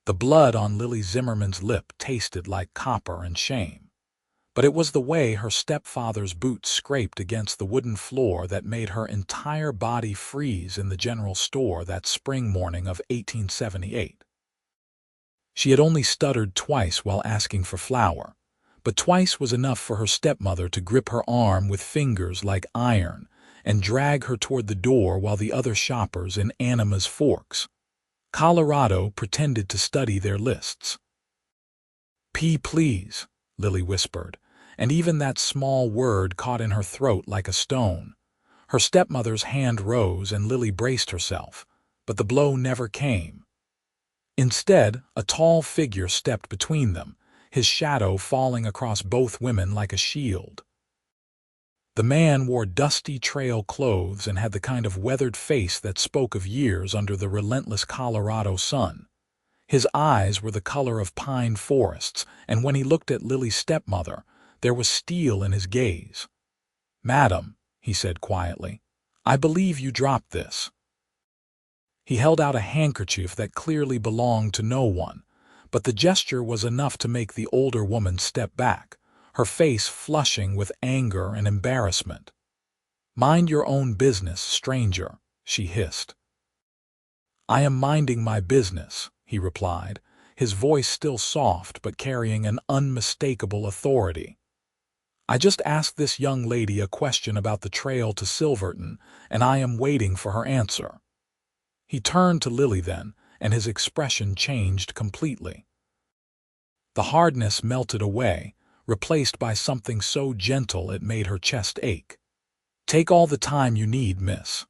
The blood on Lily Zimmerman's lip tasted like copper and shame. But it was the way her stepfather's boots scraped against the wooden floor that made her entire body freeze in the general store that spring morning of 1878. She had only stuttered twice while asking for flour, but twice was enough for her stepmother to grip her arm with fingers like iron and drag her toward the door while the other shoppers in Anima's Forks, Colorado, pretended to study their lists. Please," Lily whispered, and even that small word caught in her throat like a stone. Her stepmother's hand rose and Lily braced herself, but the blow never came. Instead, a tall figure stepped between them, his shadow falling across both women like a shield. The man wore dusty trail clothes and had the kind of weathered face that spoke of years under the relentless Colorado sun. His eyes were the color of pine forests, and when he looked at Lily's stepmother, there was steel in his gaze. "Madam," he said quietly, "I believe you dropped this." He held out a handkerchief that clearly belonged to no one, but the gesture was enough to make the older woman step back, her face flushing with anger and embarrassment. "Mind your own business, stranger," she hissed. "I am minding my business," he replied, his voice still soft but carrying an unmistakable authority. "I just asked this young lady a question about the trail to Silverton, and I am waiting for her answer." He turned to Lily then, and his expression changed completely. The hardness melted away, replaced by something so gentle it made her chest ache. "Take all the time you need, miss."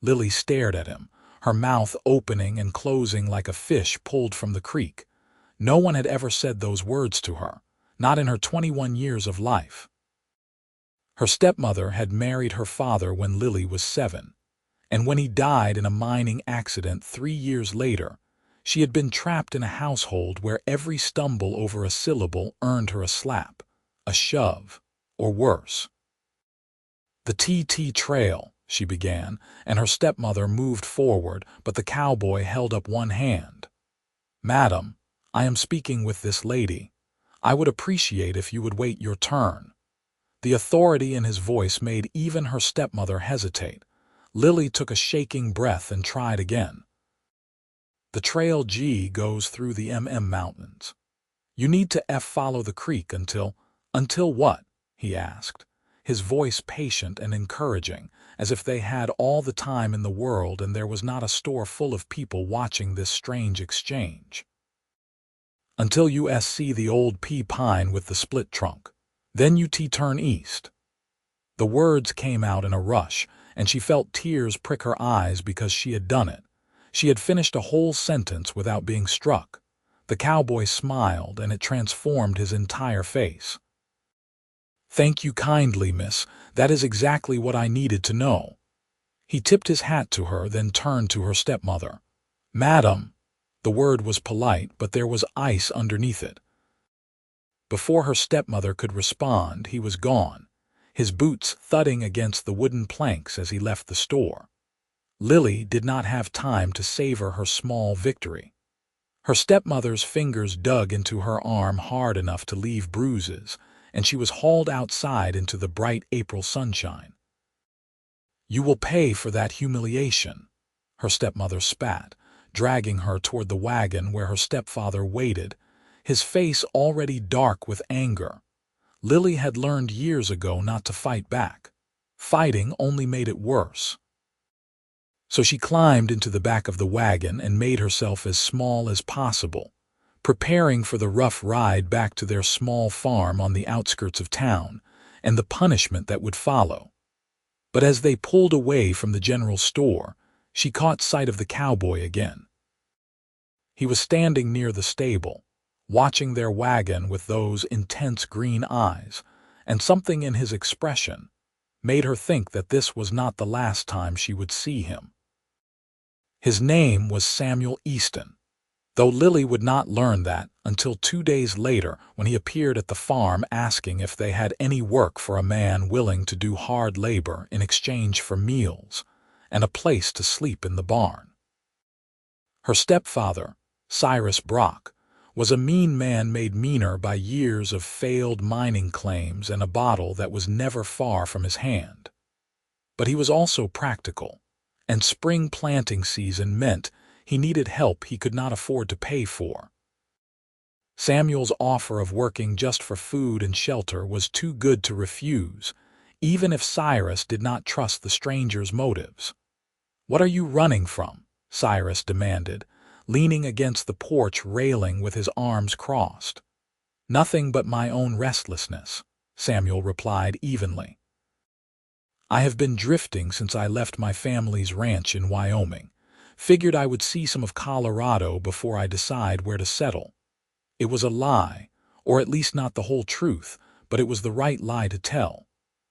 Lily stared at him, her mouth opening and closing like a fish pulled from the creek. No one had ever said those words to her, not in her 21 years of life. Her stepmother had married her father when Lily was 7. And when he died in a mining accident 3 years later, she had been trapped in a household where every stumble over a syllable earned her a slap, a shove, or worse. "The TT Trail," she began, and her stepmother moved forward, but the cowboy held up one hand. "Madam, I am speaking with this lady. I would appreciate if you would wait your turn." The authority in his voice made even her stepmother hesitate. Lily took a shaking breath and tried again. "The Trail G goes through the Mountains. You need to follow the creek until—" "Until what?" he asked, his voice patient and encouraging, as if they had all the time in the world and there was not a store full of people watching this strange exchange. "Until you see the old pine with the split trunk. Then you turn east." The words came out in a rush, and she felt tears prick her eyes because she had done it. She had finished a whole sentence without being struck. The cowboy smiled, and it transformed his entire face. "Thank you kindly, miss. That is exactly what I needed to know." He tipped his hat to her, then turned to her stepmother. "Madam." The word was polite, but there was ice underneath it. Before her stepmother could respond, he was gone, his boots thudding against the wooden planks as he left the store. Lily did not have time to savor her small victory. Her stepmother's fingers dug into her arm hard enough to leave bruises, and she was hauled outside into the bright April sunshine. "You will pay for that humiliation," her stepmother spat, dragging her toward the wagon where her stepfather waited, his face already dark with anger. Lily had learned years ago not to fight back. Fighting only made it worse. So she climbed into the back of the wagon and made herself as small as possible, preparing for the rough ride back to their small farm on the outskirts of town and the punishment that would follow. But as they pulled away from the general store, she caught sight of the cowboy again. He was standing near the stable, watching their wagon with those intense green eyes, and something in his expression made her think that this was not the last time she would see him. His name was Samuel Easton, though Lily would not learn that until 2 days later when he appeared at the farm asking if they had any work for a man willing to do hard labor in exchange for meals and a place to sleep in the barn. Her stepfather, Cyrus Brock, was a mean man made meaner by years of failed mining claims and a bottle that was never far from his hand. But he was also practical, and spring planting season meant he needed help he could not afford to pay for. Samuel's offer of working just for food and shelter was too good to refuse, even if Cyrus did not trust the stranger's motives. "What are you running from?" Cyrus demanded, leaning against the porch railing with his arms crossed. "Nothing but my own restlessness," Samuel replied evenly. "I have been drifting since I left my family's ranch in Wyoming. Figured I would see some of Colorado before I decide where to settle." It was a lie, or at least not the whole truth, but it was the right lie to tell.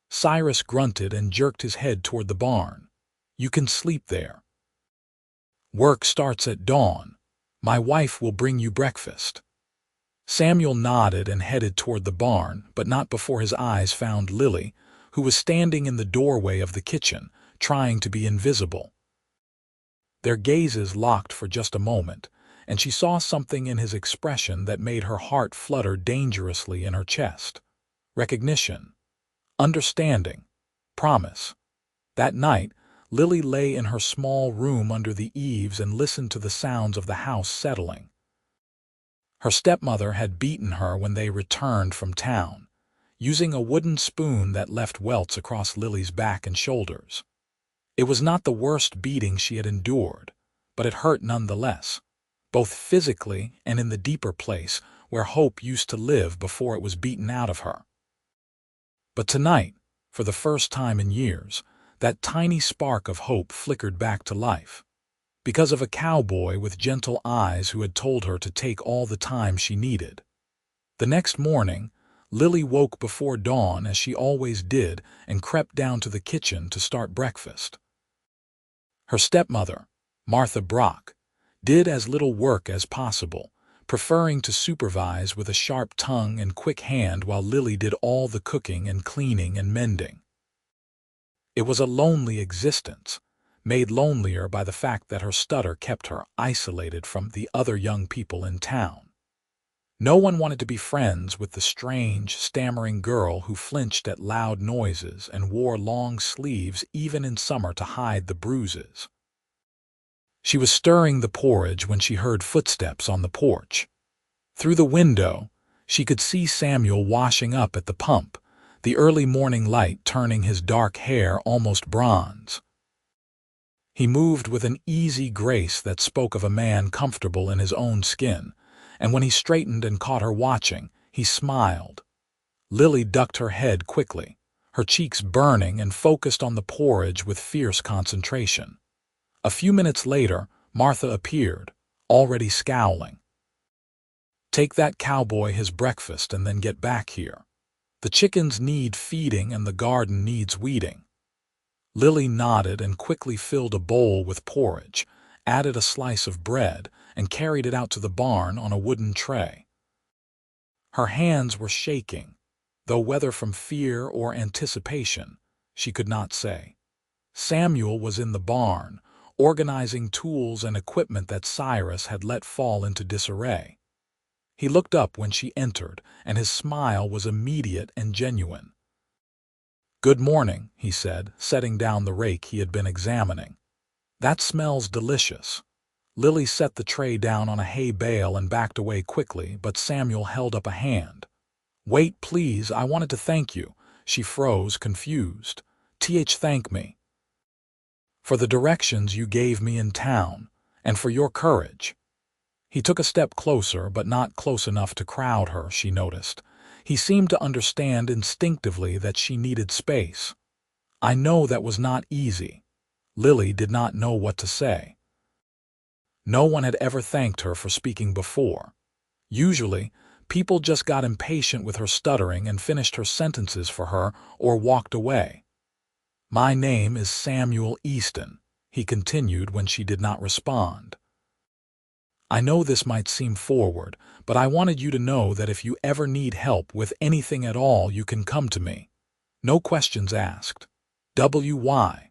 Cyrus grunted and jerked his head toward the barn. "You can sleep there. Work starts at dawn. My wife will bring you breakfast." Samuel nodded and headed toward the barn, but not before his eyes found Lily, who was standing in the doorway of the kitchen, trying to be invisible. Their gazes locked for just a moment, and she saw something in his expression that made her heart flutter dangerously in her chest. Recognition, understanding, promise. That night, Lily lay in her small room under the eaves and listened to the sounds of the house settling. Her stepmother had beaten her when they returned from town, using a wooden spoon that left welts across Lily's back and shoulders. It was not the worst beating she had endured, but it hurt nonetheless, both physically and in the deeper place where hope used to live before it was beaten out of her. But tonight, for the first time in years, that tiny spark of hope flickered back to life, because of a cowboy with gentle eyes who had told her to take all the time she needed. The next morning, Lily woke before dawn as she always did and crept down to the kitchen to start breakfast. Her stepmother, Martha Brock, did as little work as possible, preferring to supervise with a sharp tongue and quick hand while Lily did all the cooking and cleaning and mending. It was a lonely existence, made lonelier by the fact that her stutter kept her isolated from the other young people in town. No one wanted to be friends with the strange, stammering girl who flinched at loud noises and wore long sleeves even in summer to hide the bruises. She was stirring the porridge when she heard footsteps on the porch. Through the window, she could see Samuel washing up at the pump, the early morning light turning his dark hair almost bronze. He moved with an easy grace that spoke of a man comfortable in his own skin, and when he straightened and caught her watching, he smiled. Lily ducked her head quickly, her cheeks burning and focused on the porridge with fierce concentration. A few minutes later, Martha appeared, already scowling. "Take that cowboy his breakfast and then get back here. The chickens need feeding and the garden needs weeding." Lily nodded and quickly filled a bowl with porridge, added a slice of bread, and carried it out to the barn on a wooden tray. Her hands were shaking, though whether from fear or anticipation, she could not say. Samuel was in the barn, organizing tools and equipment that Cyrus had let fall into disarray. He looked up when she entered, and his smile was immediate and genuine. "Good morning," he said, setting down the rake he had been examining. "That smells delicious." Lily set the tray down on a hay bale and backed away quickly, but Samuel held up a hand. "Wait, please, I wanted to thank you." She froze, confused. Thank me." "For the directions you gave me in town, and for your courage." He took a step closer, but not close enough to crowd her, she noticed. He seemed to understand instinctively that she needed space. "I know that was not easy." Lily did not know what to say. No one had ever thanked her for speaking before. Usually, people just got impatient with her stuttering and finished her sentences for her or walked away. "My name is Samuel Easton," he continued when she did not respond. "I know this might seem forward, but I wanted you to know that if you ever need help with anything at all, you can come to me. No questions asked." "Why?"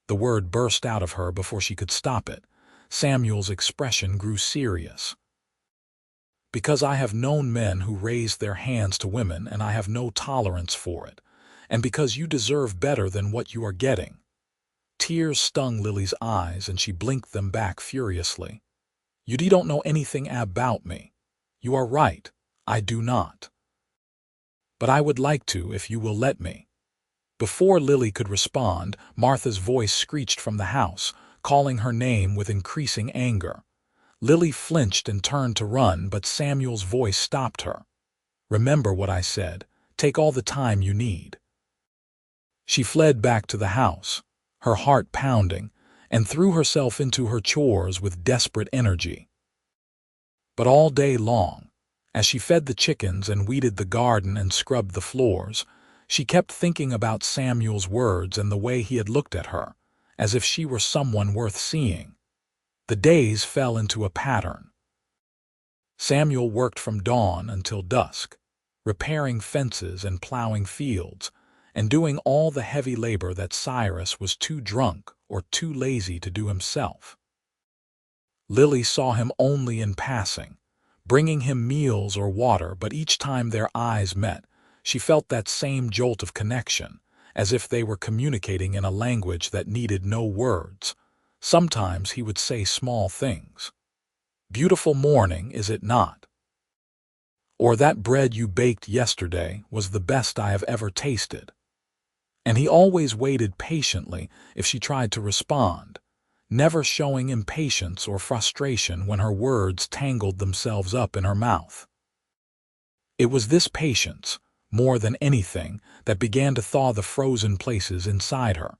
The word burst out of her before she could stop it. Samuel's expression grew serious. Because I have known men who raised their hands to women and I have no tolerance for it. And because you deserve better than what you are getting." Tears stung Lily's eyes and she blinked them back furiously. "You don't know anything about me. You are right. I do not. But I would like to if you will let me." Before Lily could respond, Martha's voice screeched from the house, calling her name with increasing anger. Lily flinched and turned to run, but Samuel's voice stopped her. "Remember what I said. Take all the time you need." She fled back to the house, her heart pounding, and threw herself into her chores with desperate energy. But all day long, as she fed the chickens and weeded the garden and scrubbed the floors, she kept thinking about Samuel's words and the way he had looked at her, as if she were someone worth seeing. The days fell into a pattern. Samuel worked from dawn until dusk, repairing fences and plowing fields, and doing all the heavy labor that Cyrus was too drunk or too lazy to do himself. Lily saw him only in passing, bringing him meals or water, but each time their eyes met, she felt that same jolt of connection, as if they were communicating in a language that needed no words. Sometimes he would say small things. "Beautiful morning, is it not?" Or "That bread you baked yesterday was the best I have ever tasted." And he always waited patiently if she tried to respond, never showing impatience or frustration when her words tangled themselves up in her mouth. It was this patience, more than anything, that began to thaw the frozen places inside her.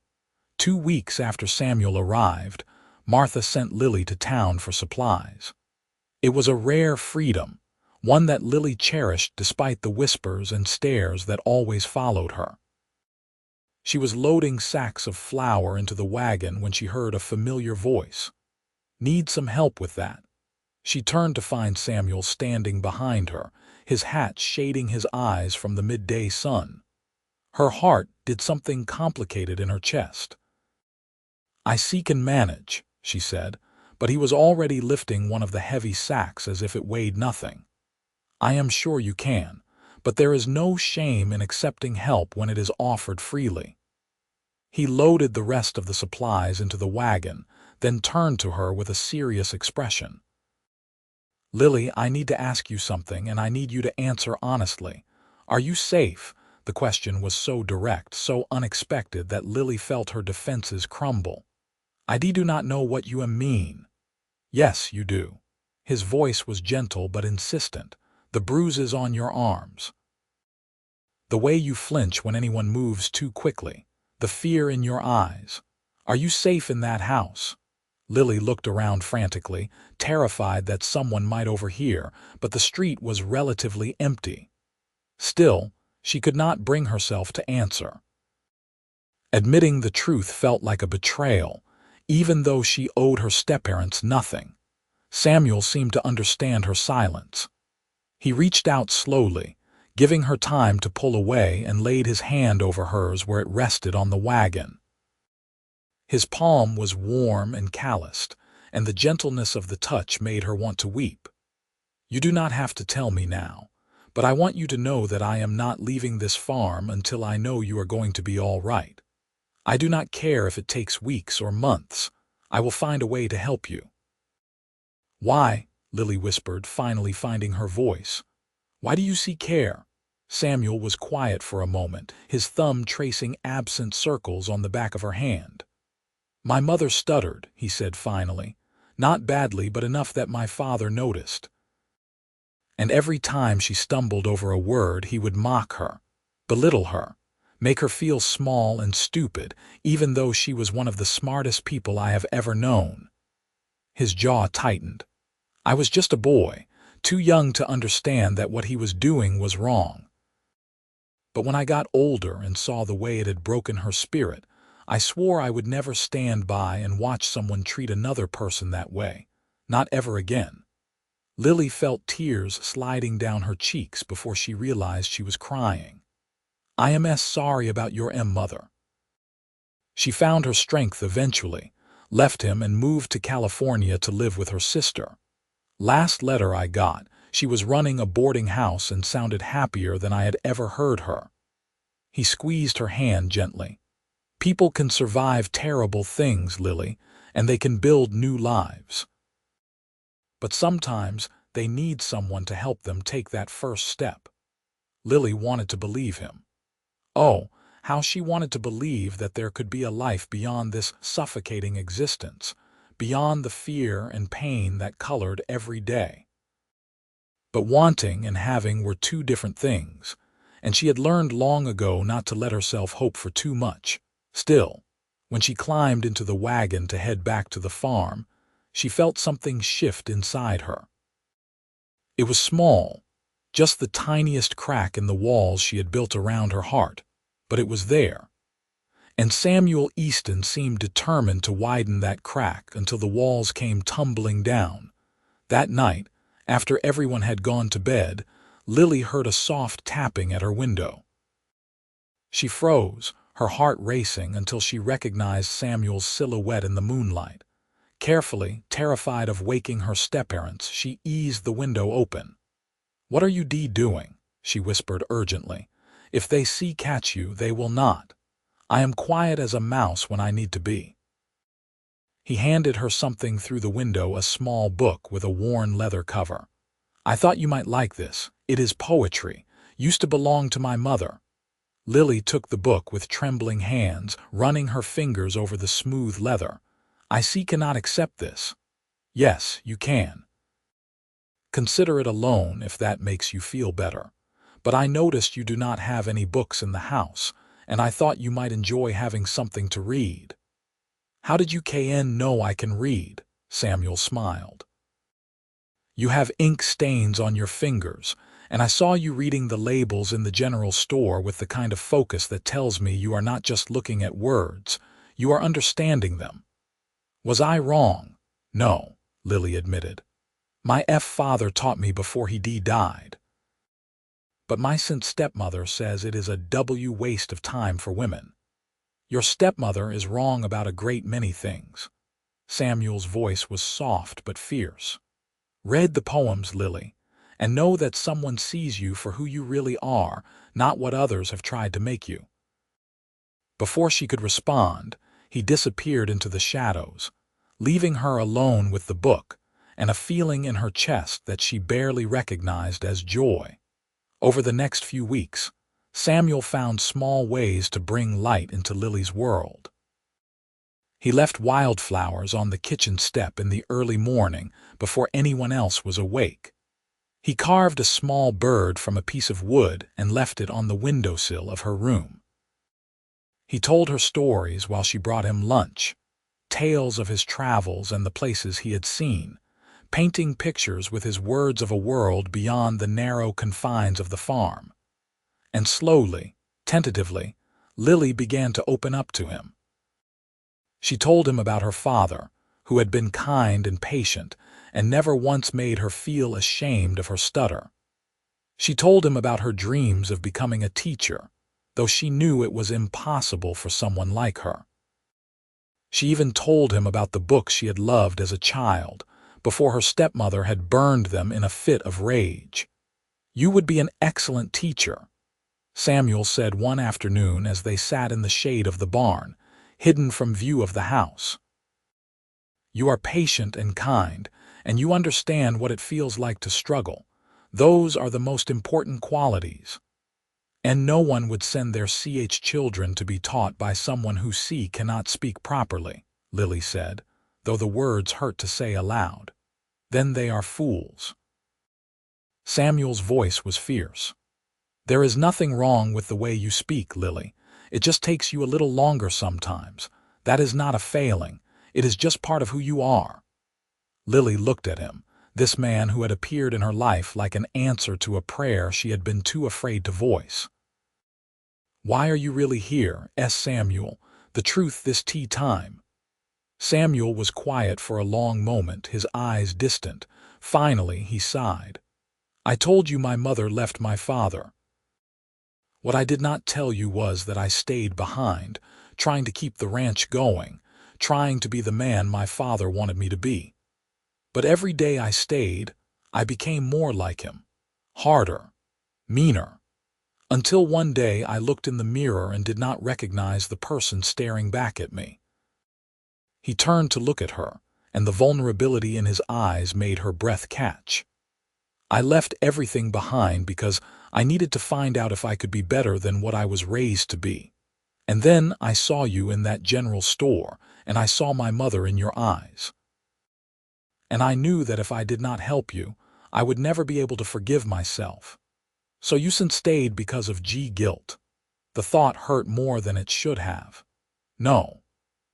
2 weeks after Samuel arrived, Martha sent Lily to town for supplies. It was a rare freedom, one that Lily cherished despite the whispers and stares that always followed her. She was loading sacks of flour into the wagon when she heard a familiar voice. "Need some help with that?" She turned to find Samuel standing behind her, his hat shading his eyes from the midday sun. Her heart did something complicated in her chest. "I seek and manage," she said, but he was already lifting one of the heavy sacks as if it weighed nothing. "I am sure you can, but there is no shame in accepting help when it is offered freely." He loaded the rest of the supplies into the wagon, then turned to her with a serious expression. "Lily, I need to ask you something, and I need you to answer honestly. Are you safe?" The question was so direct, so unexpected that Lily felt her defenses crumble. "I do not know what you mean." "Yes, you do." His voice was gentle but insistent. "The bruises on your arms. The way you flinch when anyone moves too quickly. The fear in your eyes. Are you safe in that house?" Lily looked around frantically, terrified that someone might overhear, but the street was relatively empty. Still, she could not bring herself to answer. Admitting the truth felt like a betrayal, even though she owed her stepparents nothing. Samuel seemed to understand her silence. He reached out slowly, giving her time to pull away, and laid his hand over hers where it rested on the wagon. His palm was warm and calloused, and the gentleness of the touch made her want to weep. "You do not have to tell me now, but I want you to know that I am not leaving this farm until I know you are going to be all right. I do not care if it takes weeks or months. I will find a way to help you." "Why?" Lily whispered, finally finding her voice. "Why do you seek care?" Samuel was quiet for a moment, his thumb tracing absent circles on the back of her hand. "My mother stuttered," he said finally. "Not badly, but enough that my father noticed. And every time she stumbled over a word, he would mock her, belittle her, make her feel small and stupid, even though she was one of the smartest people I have ever known." His jaw tightened. "I was just a boy, too young to understand that what he was doing was wrong. But when I got older and saw the way it had broken her spirit, I swore I would never stand by and watch someone treat another person that way. Not ever again." Lily felt tears sliding down her cheeks before she realized she was crying. "I am sorry about your mother." She found her strength eventually, left him and moved to California to live with her sister. "Last letter I got, She was running a boarding house and sounded happier than I had ever heard her. He squeezed her hand gently. People can survive terrible things, Lily, and they can build new lives. But sometimes they need someone to help them take that first step. Lily wanted to believe him. Oh, how she wanted to believe that there could be a life beyond this suffocating existence, beyond the fear and pain that colored every day. But wanting and having were two different things, and she had learned long ago not to let herself hope for too much. Still, when she climbed into the wagon to head back to the farm, she felt something shift inside her. It was small, just the tiniest crack in the walls she had built around her heart, but it was there. And Samuel Easton seemed determined to widen that crack until the walls came tumbling down. That night, after everyone had gone to bed, Lily heard a soft tapping at her window. She froze, her heart racing until she recognized Samuel's silhouette in the moonlight. Carefully, terrified of waking her step-parents, she eased the window open. "What are you doing?" she whispered urgently. "If they catch you, they will not. I am quiet as a mouse when I need to be." He handed her something through the window, a small book with a worn leather cover. "I thought you might like this. It is poetry. Used to belong to my mother." Lily took the book with trembling hands, running her fingers over the smooth leather. "I cannot accept this." "Yes, you can. Consider it a loan if that makes you feel better. But I noticed you do not have any books in the house, and I thought you might enjoy having something to read." "How did you know I can read?" Samuel smiled. "You have ink stains on your fingers, and I saw you reading the labels in the general store with the kind of focus that tells me you are not just looking at words, you are understanding them." "Was I wrong?" "No," Lily admitted. "My father taught me before he died. But my stepmother says it is a waste of time for women." "Your stepmother is wrong about a great many things." Samuel's voice was soft but fierce. "Read the poems, Lily, and know that someone sees you for who you really are, not what others have tried to make you." Before she could respond, he disappeared into the shadows, leaving her alone with the book and a feeling in her chest that she barely recognized as joy. Over the next few weeks, Samuel found small ways to bring light into Lily's world. He left wildflowers on the kitchen step in the early morning before anyone else was awake. He carved a small bird from a piece of wood and left it on the windowsill of her room. He told her stories while she brought him lunch, tales of his travels and the places he had seen, painting pictures with his words of a world beyond the narrow confines of the farm. And slowly, tentatively, Lily began to open up to him. She told him about her father, who had been kind and patient and never once made her feel ashamed of her stutter. She told him about her dreams of becoming a teacher, though she knew it was impossible for someone like her. She even told him about the books she had loved as a child, before her stepmother had burned them in a fit of rage. "You would be an excellent teacher," Samuel said one afternoon as they sat in the shade of the barn, hidden from view of the house. "You are patient and kind, and you understand what it feels like to struggle. Those are the most important qualities. And no one would send their children to be taught by someone who cannot speak properly," Lily said, though the words hurt to say aloud. "Then they are fools." Samuel's voice was fierce. "There is nothing wrong with the way you speak, Lily. It just takes you a little longer sometimes. That is not a failing. It is just part of who you are." Lily looked at him, this man who had appeared in her life like an answer to a prayer she had been too afraid to voice. "Why are you really here?" asked Samuel, "the truth this tea time." Samuel was quiet for a long moment, his eyes distant. Finally, he sighed. "I told you my mother left my father. What I did not tell you was that I stayed behind, trying to keep the ranch going, trying to be the man my father wanted me to be. But every day I stayed, I became more like him, harder, meaner, until one day I looked in the mirror and did not recognize the person staring back at me. He turned to look at her, and the vulnerability in his eyes made her breath catch. I left everything behind because I needed to find out if I could be better than what I was raised to be. And then I saw you in that general store, and I saw my mother in your eyes. And I knew that if I did not help you, I would never be able to forgive myself. So you stayed because of guilt. The thought hurt more than it should have. No.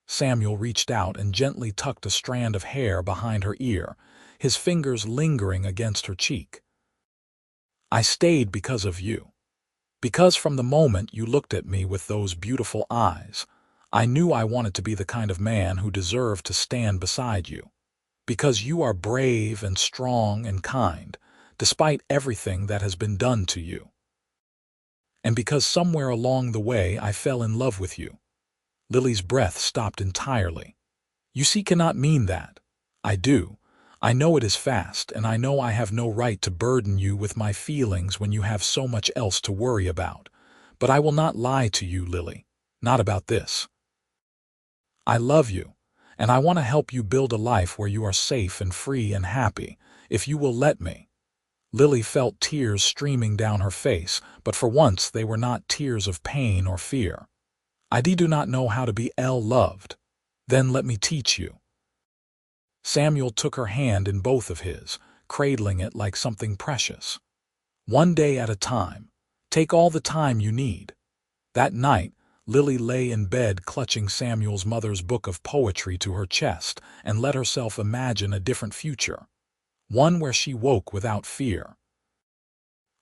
Samuel reached out and gently tucked a strand of hair behind her ear, his fingers lingering against her cheek. I stayed because of you. Because from the moment you looked at me with those beautiful eyes, I knew I wanted to be the kind of man who deserved to stand beside you. Because you are brave and strong and kind, despite everything that has been done to you. And because somewhere along the way I fell in love with you. Lily's breath stopped entirely. You see, cannot mean that. I do. I know it is fast, and I know I have no right to burden you with my feelings when you have so much else to worry about. But I will not lie to you, Lily. Not about this. I love you, and I want to help you build a life where you are safe and free and happy, if you will let me. Lily felt tears streaming down her face, but for once they were not tears of pain or fear. I do not know how to be loved. Then let me teach you. Samuel took her hand in both of his, cradling it like something precious. One day at a time. Take all the time you need. That night, Lily lay in bed clutching Samuel's mother's book of poetry to her chest and let herself imagine a different future. One where she woke without fear.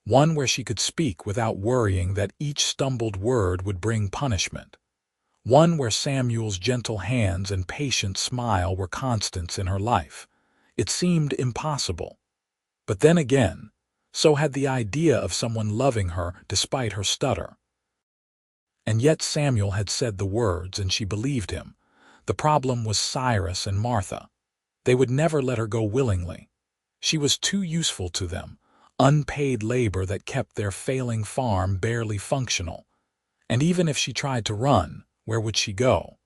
One where she could speak without worrying that each stumbled word would bring punishment. One where Samuel's gentle hands and patient smile were constants in her life. It seemed impossible. But then again, so had the idea of someone loving her despite her stutter. And yet Samuel had said the words and she believed him. The problem was Cyrus and Martha. They would never let her go willingly. She was too useful to them, unpaid labor that kept their failing farm barely functional. And even if she tried to run, where would she go?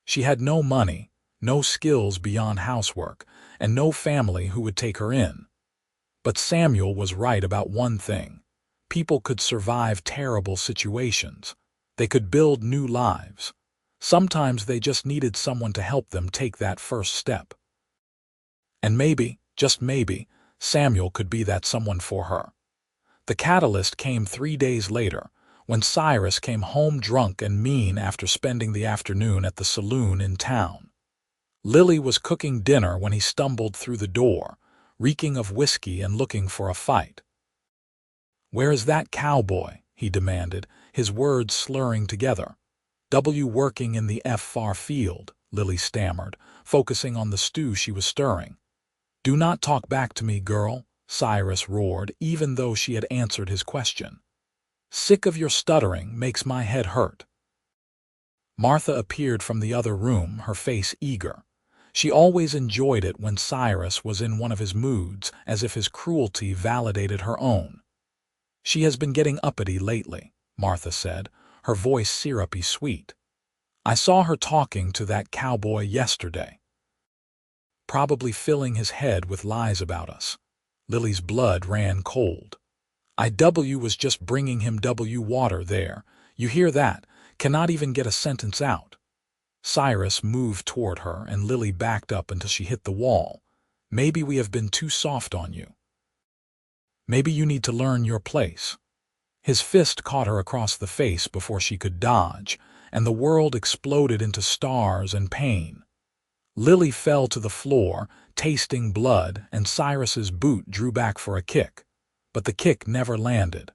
She had no money, no skills beyond housework, and no family who would take her in. But Samuel was right about one thing. People could survive terrible situations. They could build new lives. Sometimes they just needed someone to help them take that first step. And maybe, just maybe, Samuel could be that someone for her. The catalyst came 3 days later, when Cyrus came home drunk and mean after spending the afternoon at the saloon in town. Lily was cooking dinner when he stumbled through the door, reeking of whiskey and looking for a fight. "Where is that cowboy?" he demanded, his words slurring together. Working in the far field," Lily stammered, focusing on the stew she was stirring. "Do not talk back to me, girl," Cyrus roared, even though she had answered his question. "Sick of your stuttering, makes my head hurt." Martha appeared from the other room, her face eager. She always enjoyed it when Cyrus was in one of his moods, as if his cruelty validated her own. "She has been getting uppity lately," Martha said, her voice syrupy sweet. "I saw her talking to that cowboy yesterday. Probably filling his head with lies about us." Lily's blood ran cold. Was just bringing him water there. You hear that? Cannot even get a sentence out." Cyrus moved toward her and Lily backed up until she hit the wall. "Maybe we have been too soft on you. Maybe you need to learn your place." His fist caught her across the face before she could dodge, and the world exploded into stars and pain. Lily fell to the floor, tasting blood, and Cyrus's boot drew back for a kick. But the kick never landed.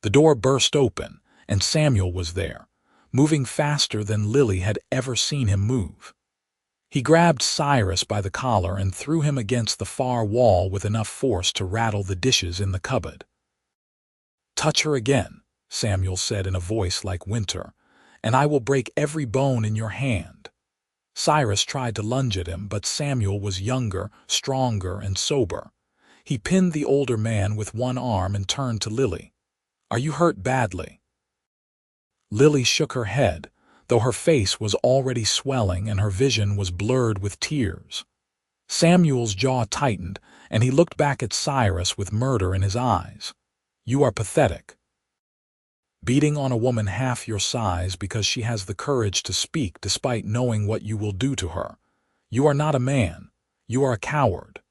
The door burst open, and Samuel was there, moving faster than Lily had ever seen him move. He grabbed Cyrus by the collar and threw him against the far wall with enough force to rattle the dishes in the cupboard. "Touch her again," Samuel said in a voice like winter, "and I will break every bone in your hand." Cyrus tried to lunge at him, but Samuel was younger, stronger, and sober. He pinned the older man with one arm and turned to Lily. "Are you hurt badly?" Lily shook her head, though her face was already swelling and her vision was blurred with tears. Samuel's jaw tightened, and he looked back at Cyrus with murder in his eyes. "You are pathetic. Beating on a woman half your size because she has the courage to speak despite knowing what you will do to her. You are not a man. You are a coward."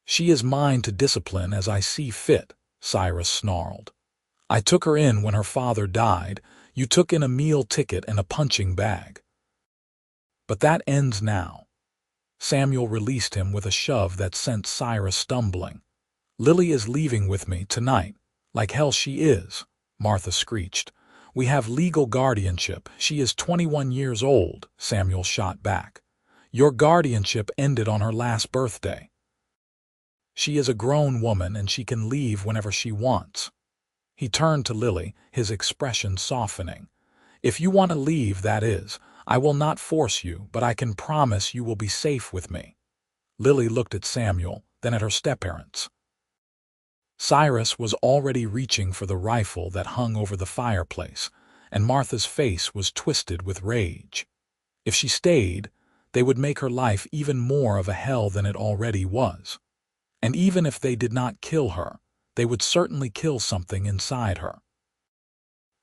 "She is mine to discipline as I see fit," Cyrus snarled. "I took her in when her father died. You took in a meal ticket and a punching bag. But that ends now." Samuel released him with a shove that sent Cyrus stumbling. "Lily is leaving with me tonight. Like hell she is," Martha screeched. "We have legal guardianship. She is 21 years old," Samuel shot back. "Your guardianship ended on her last birthday. She is a grown woman and she can leave whenever she wants." He turned to Lily, his expression softening. "If you want to leave, that is. I will not force you, but I can promise you will be safe with me." Lily looked at Samuel, then at her step-parents. Cyrus was already reaching for the rifle that hung over the fireplace, and Martha's face was twisted with rage. If she stayed, they would make her life even more of a hell than it already was. And even if they did not kill her, they would certainly kill something inside her.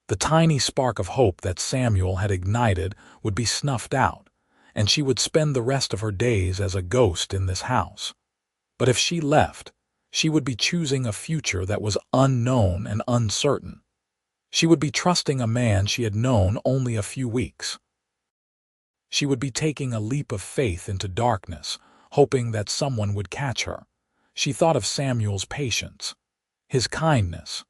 The tiny spark of hope that Samuel had ignited would be snuffed out, and she would spend the rest of her days as a ghost in this house. But if she left, she would be choosing a future that was unknown and uncertain. She would be trusting a man she had known only a few weeks. She would be taking a leap of faith into darkness, hoping that someone would catch her. She thought of Samuel's patience, his kindness,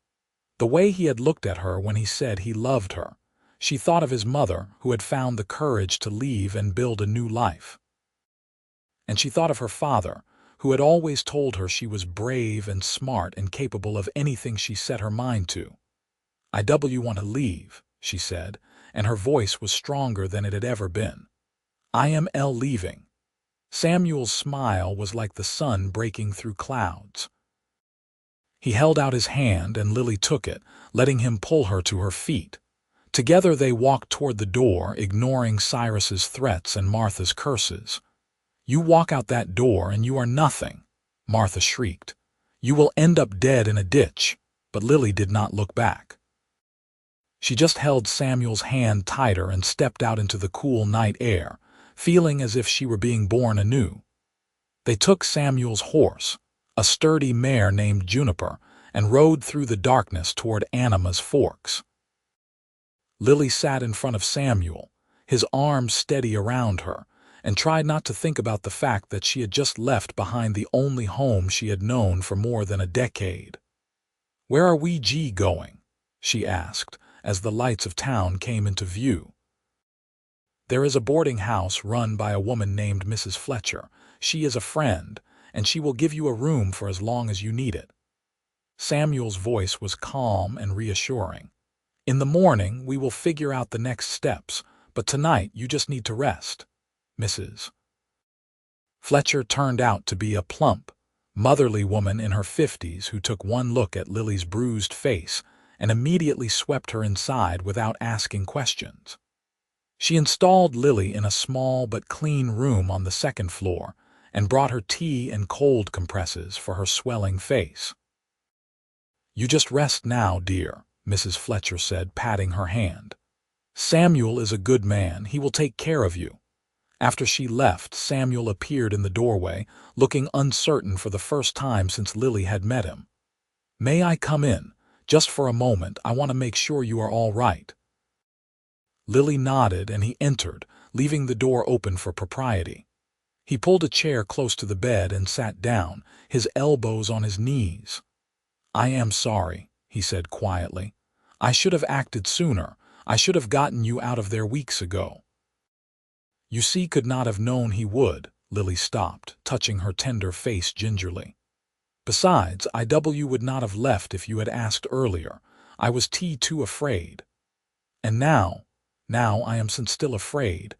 the way he had looked at her when he said he loved her. She thought of his mother, who had found the courage to leave and build a new life. And she thought of her father, who had always told her she was brave and smart and capable of anything she set her mind to. "I want to leave," she said, and her voice was stronger than it had ever been. "I am leaving." Samuel's smile was like the sun breaking through clouds. He held out his hand and Lily took it, letting him pull her to her feet. Together they walked toward the door, ignoring Cyrus's threats and Martha's curses. "You walk out that door and you are nothing," Martha shrieked. "You will end up dead in a ditch." But Lily did not look back. She just held Samuel's hand tighter and stepped out into the cool night air, feeling as if she were being born anew. They took Samuel's horse, a sturdy mare named Juniper, and rode through the darkness toward Anima's Forks. Lily sat in front of Samuel, his arms steady around her, and tried not to think about the fact that she had just left behind the only home she had known for more than a decade. "Where are we going?" she asked, as the lights of town came into view. "There is a boarding house run by a woman named Mrs. Fletcher. She is a friend, and she will give you a room for as long as you need it." Samuel's voice was calm and reassuring. "In the morning, we will figure out the next steps, but tonight you just need to rest, Mrs. Fletcher." Turned out to be a plump, motherly woman in her 50s who took one look at Lily's bruised face and immediately swept her inside without asking questions. She installed Lily in a small but clean room on the second floor and brought her tea and cold compresses for her swelling face. "You just rest now, dear," Mrs. Fletcher said, patting her hand. "Samuel is a good man. He will take care of you." After she left, Samuel appeared in the doorway, looking uncertain for the first time since Lily had met him. "May I come in? Just for a moment. I want to make sure you are all right." Lily nodded and he entered, leaving the door open for propriety. He pulled a chair close to the bed and sat down, his elbows on his knees. "I am sorry," he said quietly. "I should have acted sooner. I should have gotten you out of there weeks ago." "You see, could not have known he would." Lily stopped, touching her tender face gingerly. "Besides, I would not have left if you had asked earlier. I was too afraid. And now I am still afraid,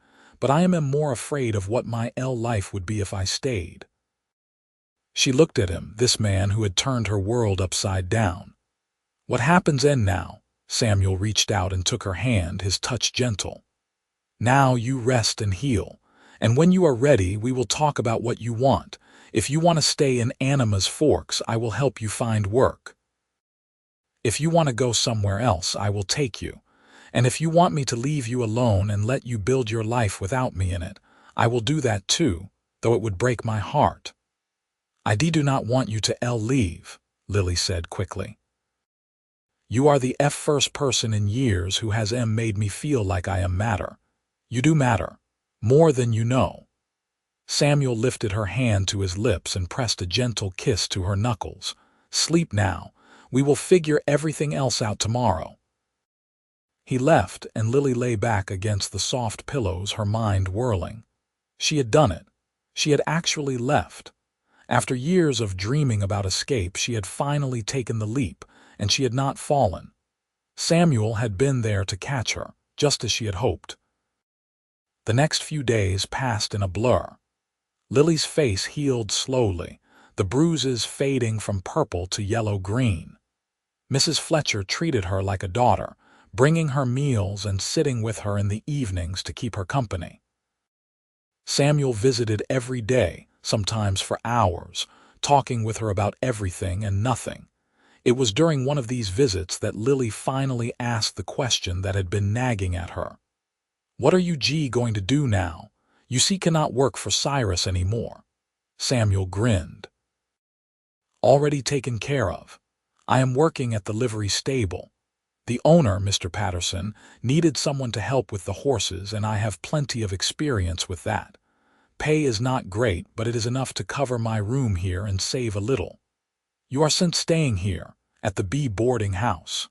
but I am more afraid of what my life would be if I stayed." She looked at him, this man who had turned her world upside down. "What happens now?" Samuel reached out and took her hand, his touch gentle. "Now you rest and heal, and when you are ready we will talk about what you want. If you want to stay in Anima's Forks, I will help you find work. If you want to go somewhere else, I will take you. And if you want me to leave you alone and let you build your life without me in it, I will do that too, though it would break my heart." "I do not want you to leave," Lily said quickly. "You are the first person in years who has made me feel like I am matter. You do matter, more than you know." Samuel lifted her hand to his lips and pressed a gentle kiss to her knuckles. "Sleep now. We will figure everything else out tomorrow." He left, and Lily lay back against the soft pillows, her mind whirling. She had done it. She had actually left. After years of dreaming about escape, she had finally taken the leap, and she had not fallen. Samuel had been there to catch her, just as she had hoped. The next few days passed in a blur. Lily's face healed slowly, the bruises fading from purple to yellow-green. Mrs. Fletcher treated her like a daughter, bringing her meals and sitting with her in the evenings to keep her company. Samuel visited every day, sometimes for hours, talking with her about everything and nothing. It was during one of these visits that Lily finally asked the question that had been nagging at her. "What are you going to do now? You cannot work for Cyrus anymore." Samuel grinned. "Already taken care of. I am working at the livery stable. The owner, Mr. Patterson, needed someone to help with the horses, and I have plenty of experience with that. Pay is not great, but it is enough to cover my room here and save a little. You are staying here, at the B boarding house."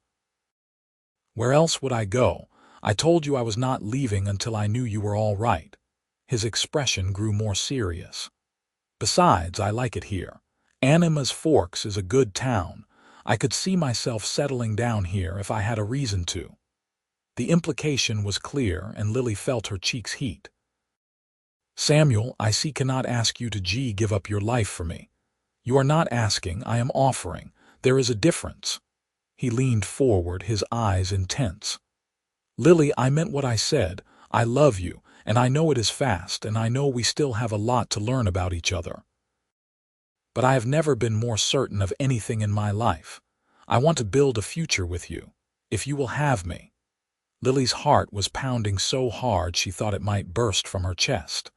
"Where else would I go? I told you I was not leaving until I knew you were all right." His expression grew more serious. "Besides, I like it here. Anima's Forks is a good town. I could see myself settling down here if I had a reason to." The implication was clear, and Lily felt her cheeks heat. "Samuel, I cannot ask you to give up your life for me. You are not asking, I am offering. There is a difference." He leaned forward, his eyes intense. "Lily, I meant what I said. I love you, and I know it is fast, and I know we still have a lot to learn about each other. But I have never been more certain of anything in my life. I want to build a future with you, if you will have me." Lily's heart was pounding so hard she thought it might burst from her chest.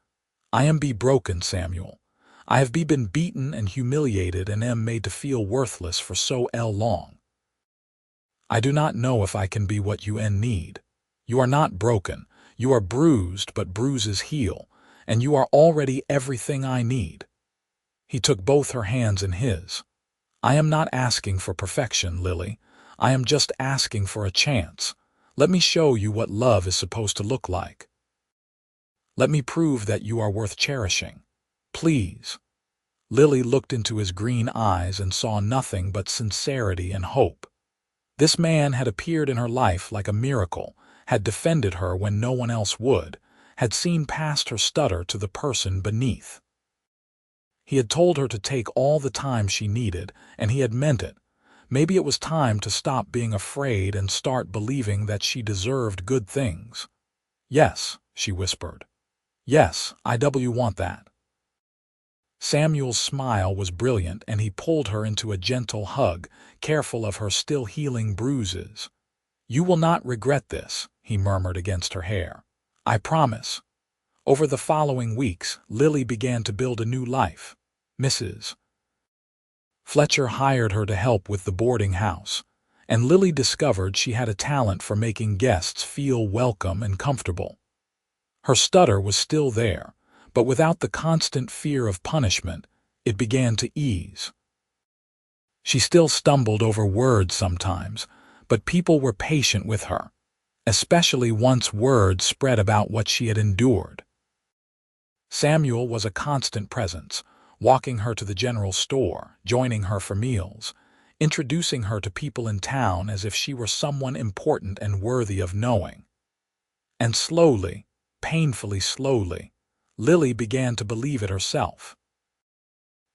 "I am broken, Samuel. I have been beaten and humiliated and am made to feel worthless for so long. I do not know if I can be what you need. You are not broken. You are bruised, but bruises heal, and you are already everything I need." He took both her hands in his. "I am not asking for perfection, Lily. I am just asking for a chance. Let me show you what love is supposed to look like. Let me prove that you are worth cherishing. Please." Lily looked into his green eyes and saw nothing but sincerity and hope. This man had appeared in her life like a miracle, had defended her when no one else would, had seen past her stutter to the person beneath. He had told her to take all the time she needed, and he had meant it. Maybe it was time to stop being afraid and start believing that she deserved good things. "Yes," she whispered. "Yes, I want that." Samuel's smile was brilliant, and he pulled her into a gentle hug, careful of her still healing bruises. "You will not regret this," he murmured against her hair. "I promise." Over the following weeks, Lily began to build a new life. Mrs. Fletcher hired her to help with the boarding house, and Lily discovered she had a talent for making guests feel welcome and comfortable. Her stutter was still there, but without the constant fear of punishment, it began to ease. She still stumbled over words sometimes, but people were patient with her, especially once word spread about what she had endured. Samuel was a constant presence, walking her to the general store, joining her for meals, introducing her to people in town as if she were someone important and worthy of knowing. And slowly, painfully slowly, Lily began to believe it herself.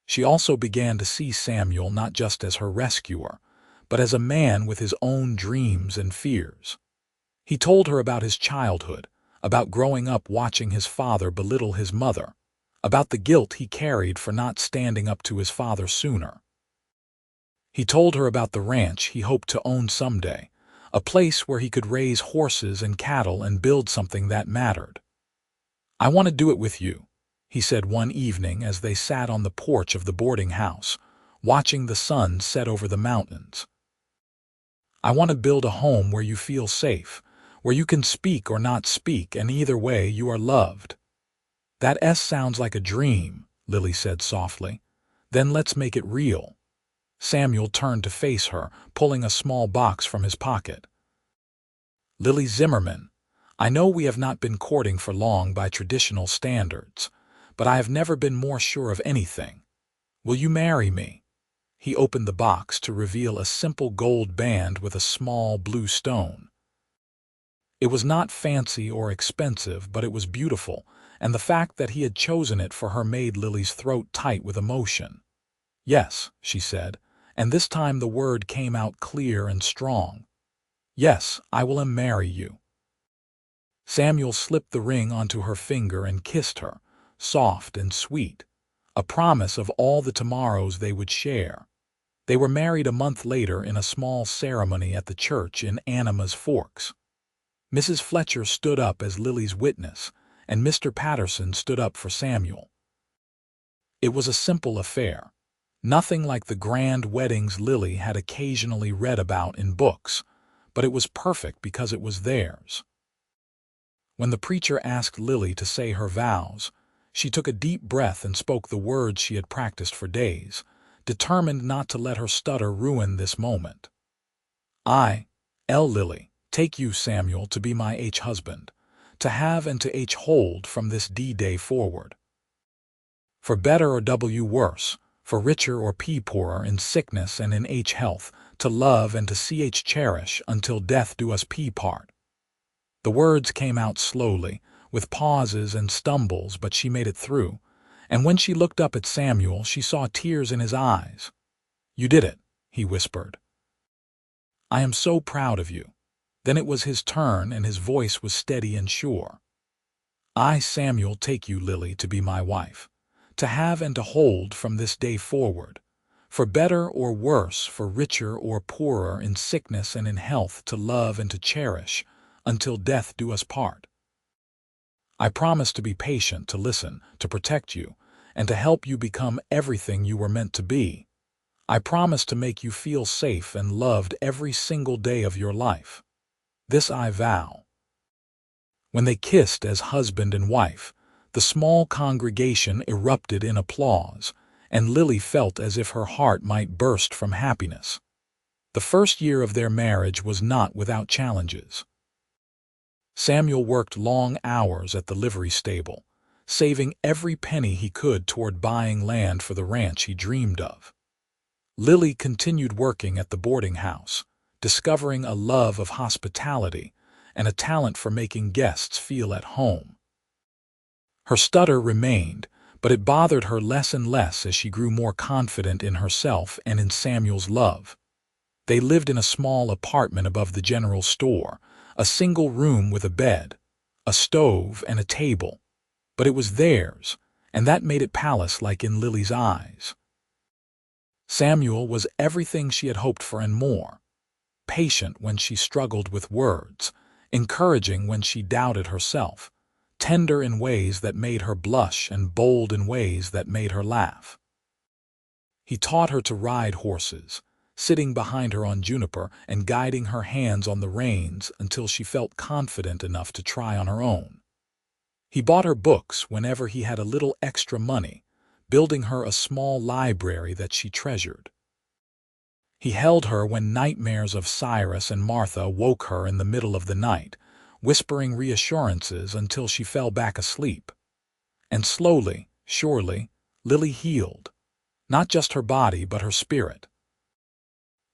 She also began to see Samuel not just as her rescuer, but as a man with his own dreams and fears. He told her about his childhood, about growing up watching his father belittle his mother, about the guilt he carried for not standing up to his father sooner. He told her about the ranch he hoped to own someday, a place where he could raise horses and cattle and build something that mattered. "I want to do it with you," he said one evening as they sat on the porch of the boarding house, watching the sun set over the mountains. "I want to build a home where you feel safe, where you can speak or not speak, and either way you are loved." "That sounds like a dream," Lily said softly. "Then let's make it real." Samuel turned to face her, pulling a small box from his pocket. "Lily Zimmerman, I know we have not been courting for long by traditional standards, but I have never been more sure of anything. Will you marry me?" He opened the box to reveal a simple gold band with a small blue stone. It was not fancy or expensive, but it was beautiful, and the fact that he had chosen it for her made Lily's throat tight with emotion. "Yes," she said, and this time the word came out clear and strong. "Yes, I will marry you." Samuel slipped the ring onto her finger and kissed her, soft and sweet, a promise of all the tomorrows they would share. They were married a month later in a small ceremony at the church in Anima's Forks. Mrs. Fletcher stood up as Lily's witness, and Mr. Patterson stood up for Samuel. It was a simple affair, nothing like the grand weddings Lily had occasionally read about in books, but it was perfect because it was theirs. When the preacher asked Lily to say her vows, she took a deep breath and spoke the words she had practiced for days, determined not to let her stutter ruin this moment. "I, Lily, take you, Samuel, to be my husband, to have and to hold from this day forward. For better or worse, for richer or poorer, in sickness and in health, to love and to cherish until death do us part." The words came out slowly, with pauses and stumbles, but she made it through, and when she looked up at Samuel, she saw tears in his eyes. "You did it," he whispered. "I am so proud of you." Then it was his turn, and his voice was steady and sure. "I, Samuel, take you, Lily, to be my wife, to have and to hold from this day forward, for better or worse, for richer or poorer, in sickness and in health, to love and to cherish, until death do us part. I promise to be patient, to listen, to protect you, and to help you become everything you were meant to be. I promise to make you feel safe and loved every single day of your life. This I vow." When they kissed as husband and wife, the small congregation erupted in applause, and Lily felt as if her heart might burst from happiness. The first year of their marriage was not without challenges. Samuel worked long hours at the livery stable, saving every penny he could toward buying land for the ranch he dreamed of. Lily continued working at the boarding house, discovering a love of hospitality and a talent for making guests feel at home. Her stutter remained, but it bothered her less and less as she grew more confident in herself and in Samuel's love. They lived in a small apartment above the general store, a single room with a bed, a stove, and a table. But it was theirs, and that made it palace-like in Lily's eyes. Samuel was everything she had hoped for and more. Patient when she struggled with words, encouraging when she doubted herself, tender in ways that made her blush and bold in ways that made her laugh. He taught her to ride horses, sitting behind her on Juniper and guiding her hands on the reins until she felt confident enough to try on her own. He bought her books whenever he had a little extra money, building her a small library that she treasured. He held her when nightmares of Cyrus and Martha woke her in the middle of the night, whispering reassurances until she fell back asleep. And slowly, surely, Lily healed, not just her body but her spirit.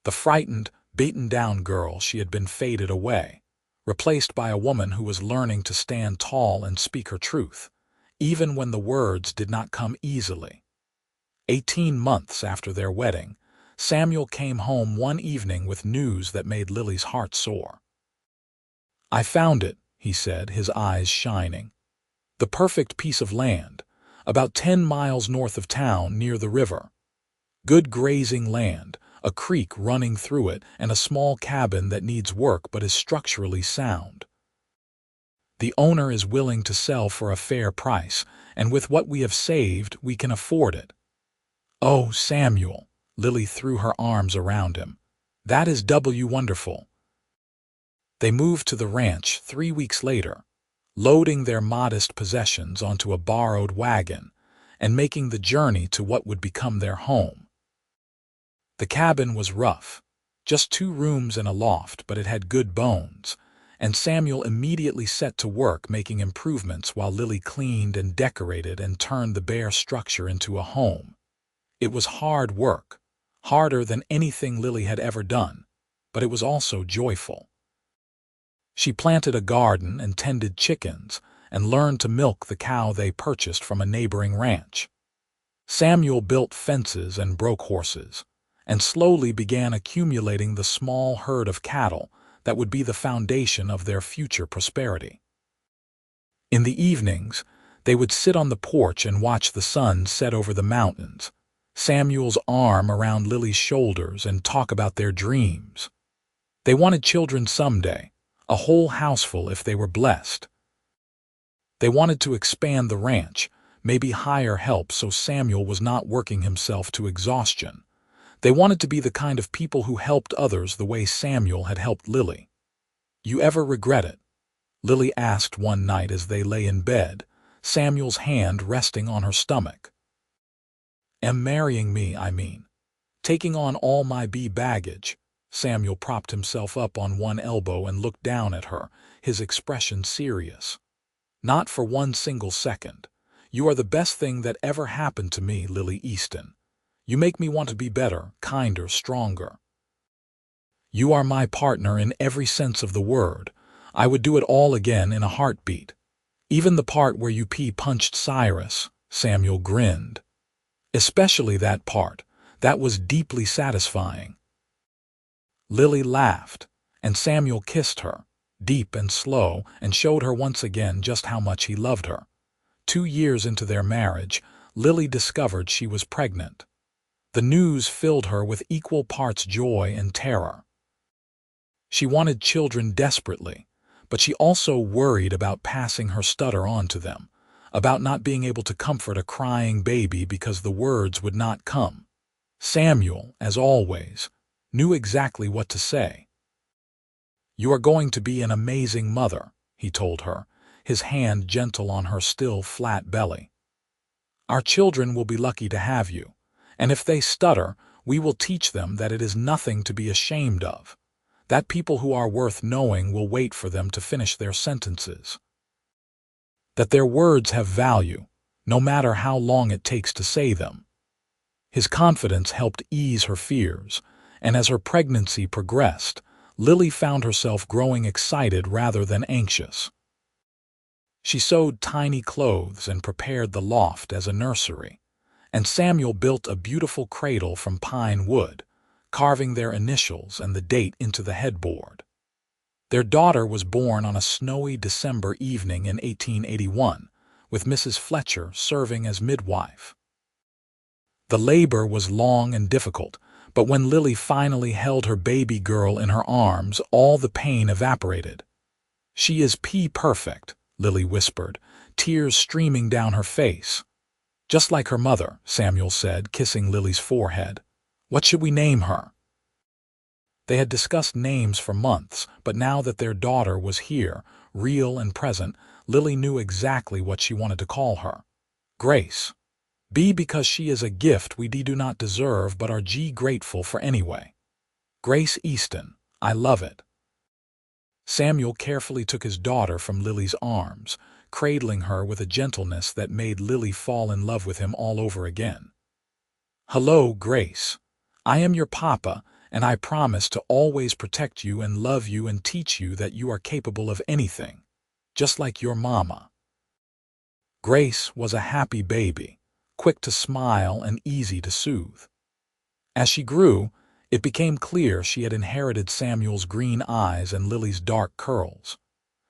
The frightened, beaten-down girl she had been faded away, replaced by a woman who was learning to stand tall and speak her truth, even when the words did not come easily. 18 months after their wedding, Samuel came home one evening with news that made Lily's heart soar. "I found it," he said, his eyes shining. "The perfect piece of land, about 10 miles north of town near the river. Good grazing land, a creek running through it, and a small cabin that needs work but is structurally sound. The owner is willing to sell for a fair price, and with what we have saved, we can afford it." "Oh, Samuel," Lily threw her arms around him. "That is wonderful." They moved to the ranch 3 weeks later, loading their modest possessions onto a borrowed wagon and making the journey to what would become their home. The cabin was rough, just 2 rooms and a loft, but it had good bones, and Samuel immediately set to work making improvements while Lily cleaned and decorated and turned the bare structure into a home. It was hard work, harder than anything Lily had ever done, but it was also joyful. She planted a garden and tended chickens and learned to milk the cow they purchased from a neighboring ranch. Samuel built fences and broke horses, and slowly began accumulating the small herd of cattle that would be the foundation of their future prosperity. In the evenings, they would sit on the porch and watch the sun set over the mountains, Samuel's arm around Lily's shoulders, and talk about their dreams. They wanted children someday, a whole houseful if they were blessed. They wanted to expand the ranch, maybe hire help so Samuel was not working himself to exhaustion. They wanted to be the kind of people who helped others the way Samuel had helped Lily. "You ever regret it?" Lily asked one night as they lay in bed, Samuel's hand resting on her stomach. Marrying me, I mean. Taking on all my baggage." Samuel propped himself up on one elbow and looked down at her, his expression serious. "Not for one single second. You are the best thing that ever happened to me, Lily Easton. You make me want to be better, kinder, stronger. You are my partner in every sense of the word. I would do it all again in a heartbeat. Even the part where you punched Cyrus," Samuel grinned. "Especially that part. That was deeply satisfying." Lily laughed, and Samuel kissed her, deep and slow, and showed her once again just how much he loved her. 2 years into their marriage, Lily discovered she was pregnant. The news filled her with equal parts joy and terror. She wanted children desperately, but she also worried about passing her stutter on to them, about not being able to comfort a crying baby because the words would not come. Samuel, as always, knew exactly what to say. "You are going to be an amazing mother," he told her, his hand gentle on her still flat belly. "Our children will be lucky to have you, and if they stutter, we will teach them that it is nothing to be ashamed of, that people who are worth knowing will wait for them to finish their sentences, that their words have value, no matter how long it takes to say them." His confidence helped ease her fears, and as her pregnancy progressed, Lily found herself growing excited rather than anxious. She sewed tiny clothes and prepared the loft as a nursery, and Samuel built a beautiful cradle from pine wood, carving their initials and the date into the headboard. Their daughter was born on a snowy December evening in 1881, with Mrs. Fletcher serving as midwife. The labor was long and difficult, but when Lily finally held her baby girl in her arms, all the pain evaporated. "She is perfect," Lily whispered, tears streaming down her face. "Just like her mother," Samuel said, kissing Lily's forehead. "What should we name her?" They had discussed names for months, but now that their daughter was here, real and present, Lily knew exactly what she wanted to call her. Grace. Because she is a gift we do not deserve but are grateful for anyway. Grace Easton. I love it. Samuel carefully took his daughter from Lily's arms, cradling her with a gentleness that made Lily fall in love with him all over again. "Hello, Grace. I am your papa, and I promise to always protect you and love you and teach you that you are capable of anything, just like your mama." Grace was a happy baby, quick to smile and easy to soothe. As she grew, it became clear she had inherited Samuel's green eyes and Lily's dark curls.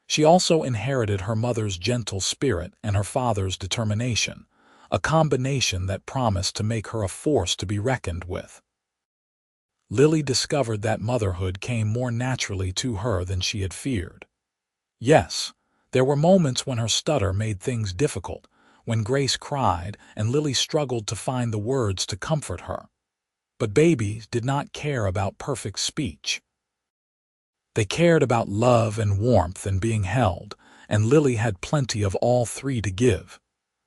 She also inherited her mother's gentle spirit and her father's determination, a combination that promised to make her a force to be reckoned with. Lily discovered that motherhood came more naturally to her than she had feared. Yes, there were moments when her stutter made things difficult, when Grace cried and Lily struggled to find the words to comfort her. But babies did not care about perfect speech. They cared about love and warmth and being held, and Lily had plenty of all three to give.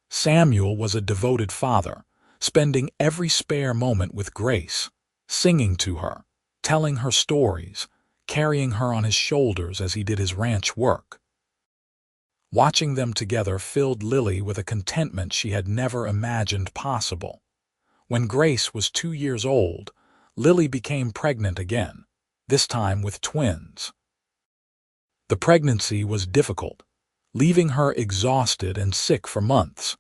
Samuel was a devoted father, spending every spare moment with Grace, singing to her, telling her stories, carrying her on his shoulders as he did his ranch work. Watching them together filled Lily with a contentment she had never imagined possible. When Grace was 2 years old, Lily became pregnant again, this time with twins. The pregnancy was difficult, leaving her exhausted and sick for months,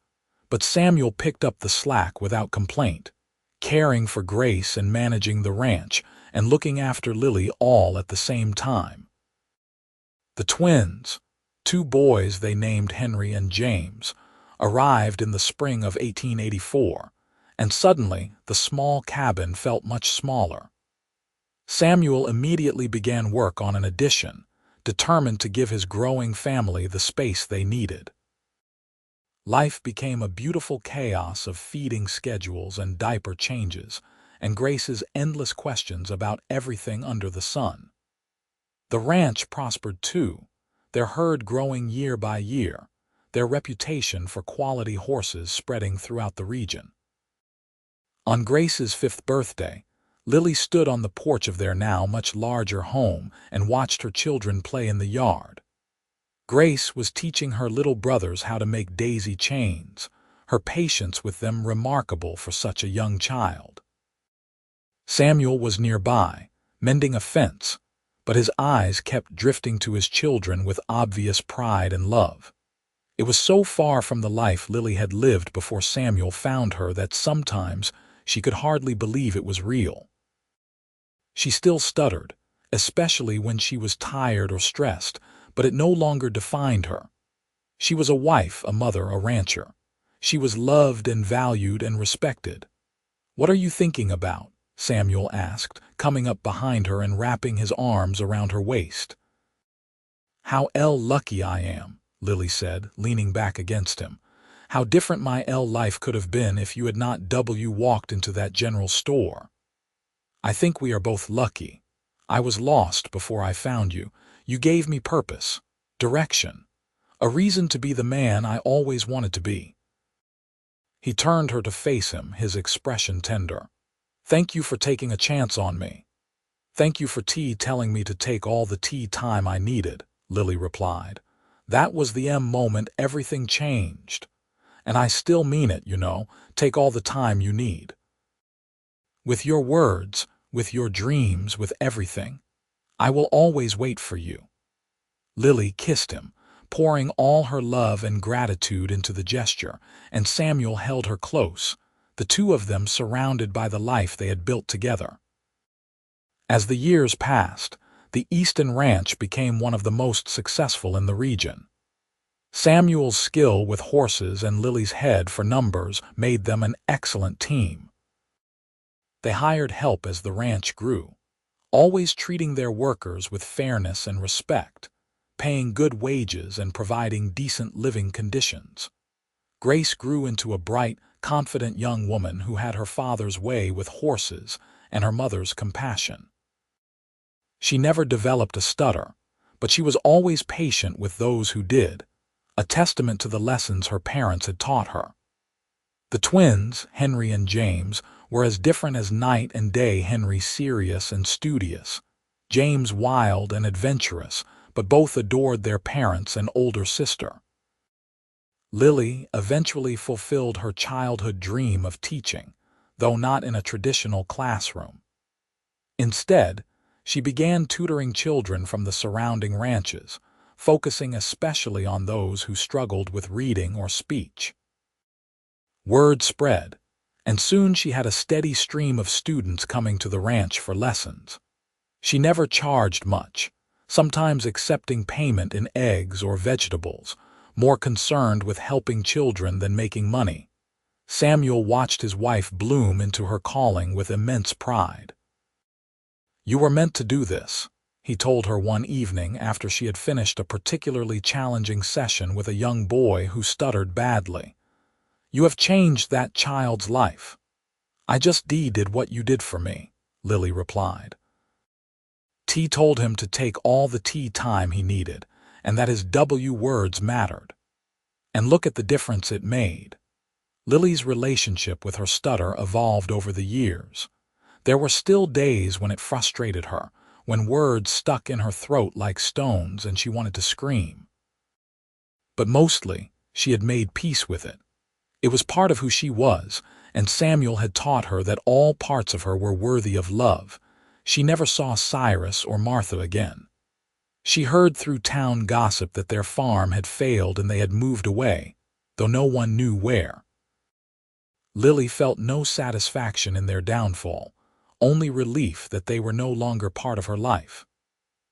but Samuel picked up the slack without complaint, caring for Grace and managing the ranch and looking after Lily all at the same time. The twins, 2 boys they named Henry and James, arrived in the spring of 1884, and suddenly the small cabin felt much smaller. Samuel immediately began work on an addition, determined to give his growing family the space they needed. Life became a beautiful chaos of feeding schedules and diaper changes, and Grace's endless questions about everything under the sun. The ranch prospered too, their herd growing year by year, their reputation for quality horses spreading throughout the region. On Grace's 5th birthday, Lily stood on the porch of their now much larger home and watched her children play in the yard. Grace was teaching her little brothers how to make daisy chains, her patience with them remarkable for such a young child. Samuel was nearby, mending a fence, but his eyes kept drifting to his children with obvious pride and love. It was so far from the life Lily had lived before Samuel found her that sometimes she could hardly believe it was real. She still stuttered, especially when she was tired or stressed, but it no longer defined her. She was a wife, a mother, a rancher. She was loved and valued and respected. "What are you thinking about?" Samuel asked, coming up behind her and wrapping his arms around her waist. "How lucky I am," Lily said, leaning back against him. "How different my life could have been if you had not walked into that general store. I think we are both lucky. I was lost before I found you. You gave me purpose, direction, a reason to be the man I always wanted to be." He turned her to face him, his expression tender. "Thank you for taking a chance on me." "Thank you for telling me to take all the time I needed," Lily replied. "That was the moment everything changed. And I still mean it, take all the time you need. With your words, with your dreams, with everything. I will always wait for you." Lily kissed him, pouring all her love and gratitude into the gesture, and Samuel held her close, the two of them surrounded by the life they had built together. As the years passed, the Easton Ranch became one of the most successful in the region. Samuel's skill with horses and Lily's head for numbers made them an excellent team. They hired help as the ranch grew, always treating their workers with fairness and respect, paying good wages and providing decent living conditions. Grace grew into a bright, confident young woman who had her father's way with horses and her mother's compassion. She never developed a stutter, but she was always patient with those who did, a testament to the lessons her parents had taught her. The twins, Henry and James, were as different as night and day. Henry serious and studious, James wild and adventurous, but both adored their parents and older sister. Lily eventually fulfilled her childhood dream of teaching, though not in a traditional classroom. Instead, she began tutoring children from the surrounding ranches, focusing especially on those who struggled with reading or speech. Word spread, and soon she had a steady stream of students coming to the ranch for lessons. She never charged much, sometimes accepting payment in eggs or vegetables, more concerned with helping children than making money. Samuel watched his wife bloom into her calling with immense pride. "You were meant to do this," he told her one evening after she had finished a particularly challenging session with a young boy who stuttered badly. "You have changed that child's life." "I just did what you did for me," Lily replied. T told him to take all the tea time he needed, and that his words mattered. And look at the difference it made. Lily's relationship with her stutter evolved over the years. There were still days when it frustrated her, when words stuck in her throat like stones and she wanted to scream. But mostly, she had made peace with it. It was part of who she was, and Samuel had taught her that all parts of her were worthy of love. She never saw Cyrus or Martha again. She heard through town gossip that their farm had failed and they had moved away, though no one knew where. Lily felt no satisfaction in their downfall, only relief that they were no longer part of her life.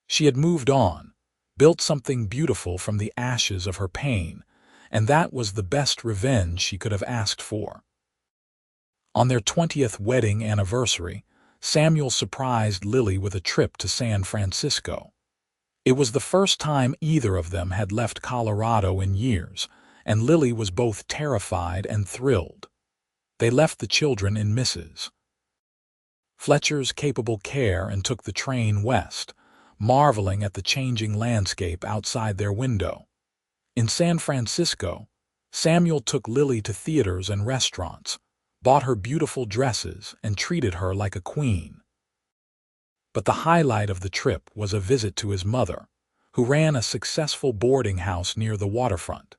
She had moved on, built something beautiful from the ashes of her pain, and that was the best revenge she could have asked for. On their 20th wedding anniversary, Samuel surprised Lily with a trip to San Francisco. It was the first time either of them had left Colorado in years, and Lily was both terrified and thrilled. They left the children in Mrs. Fletcher's capable care and took the train west, marveling at the changing landscape outside their window. In San Francisco, Samuel took Lily to theaters and restaurants, bought her beautiful dresses, and treated her like a queen. But the highlight of the trip was a visit to his mother, who ran a successful boarding house near the waterfront.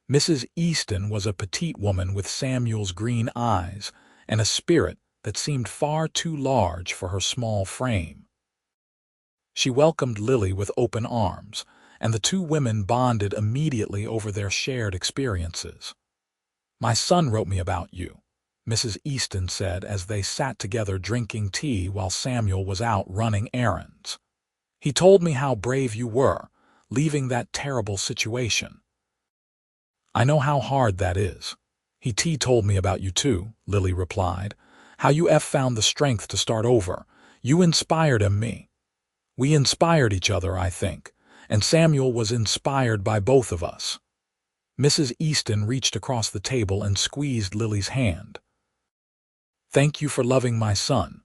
Mrs. Easton was a petite woman with Samuel's green eyes and a spirit that seemed far too large for her small frame. She welcomed Lily with open arms, and the two women bonded immediately over their shared experiences. "My son wrote me about you," Mrs. Easton said as they sat together drinking tea while Samuel was out running errands. "He told me how brave you were, leaving that terrible situation." "I know how hard that is. He told me about you too," Lily replied. "How you found the strength to start over. You inspired me. We inspired each other, I think, and Samuel was inspired by both of us." Mrs. Easton reached across the table and squeezed Lily's hand. "Thank you for loving my son,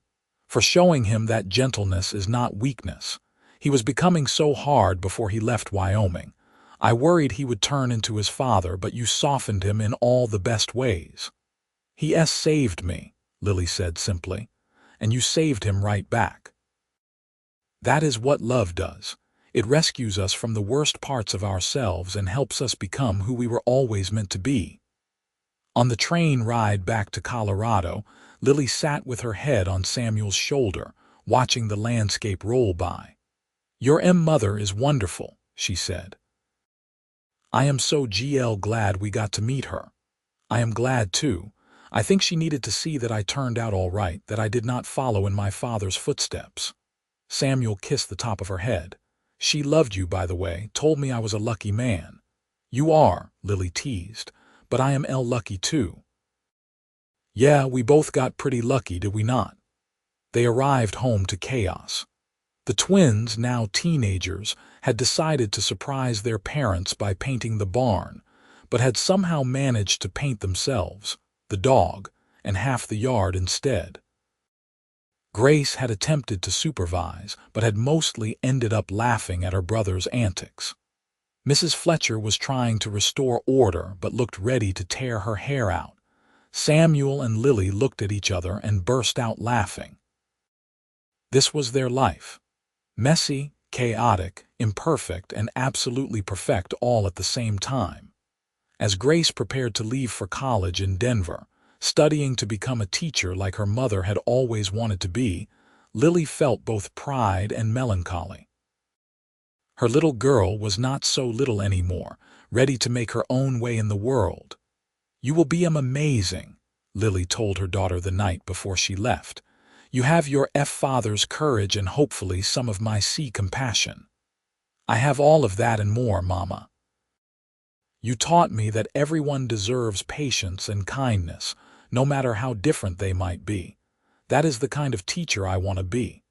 for showing him that gentleness is not weakness. He was becoming so hard before he left Wyoming. I worried he would turn into his father, but you softened him in all the best ways." "He saved me," Lily said simply, "and you saved him right back." That is what love does. It rescues us from the worst parts of ourselves and helps us become who we were always meant to be. On the train ride back to Colorado, Lily sat with her head on Samuel's shoulder, watching the landscape roll by. "Your mother is wonderful," she said. "I am so glad we got to meet her. I am glad too. I think she needed to see that I turned out all right, that I did not follow in my father's footsteps." Samuel kissed the top of her head. "She loved you, by the way, told me I was a lucky man." "You are," Lily teased, "but I am lucky too." "Yeah, we both got pretty lucky, did we not?" They arrived home to chaos. The twins, now teenagers, had decided to surprise their parents by painting the barn, but had somehow managed to paint themselves, the dog, and half the yard instead. Grace had attempted to supervise, but had mostly ended up laughing at her brother's antics. Mrs. Fletcher was trying to restore order but looked ready to tear her hair out. Samuel and Lily looked at each other and burst out laughing. This was their life. Messy, chaotic, imperfect, and absolutely perfect all at the same time. As Grace prepared to leave for college in Denver, studying to become a teacher like her mother had always wanted to be, Lily felt both pride and melancholy. Her little girl was not so little anymore, ready to make her own way in the world. "You will be amazing," Lily told her daughter the night before she left. "You have your father's courage and hopefully some of my compassion. I have all of that and more, Mama. You taught me that everyone deserves patience and kindness, no matter how different they might be. That is the kind of teacher I want to be."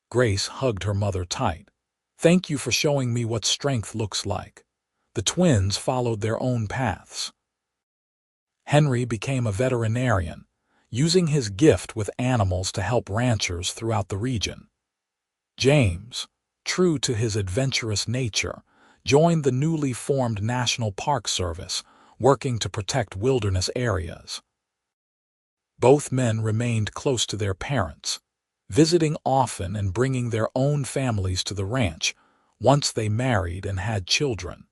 Grace hugged her mother tight. "Thank you for showing me what strength looks like." The twins followed their own paths. Henry became a veterinarian, using his gift with animals to help ranchers throughout the region. James, true to his adventurous nature, joined the newly formed National Park Service, working to protect wilderness areas. Both men remained close to their parents, visiting often and bringing their own families to the ranch once they married and had children.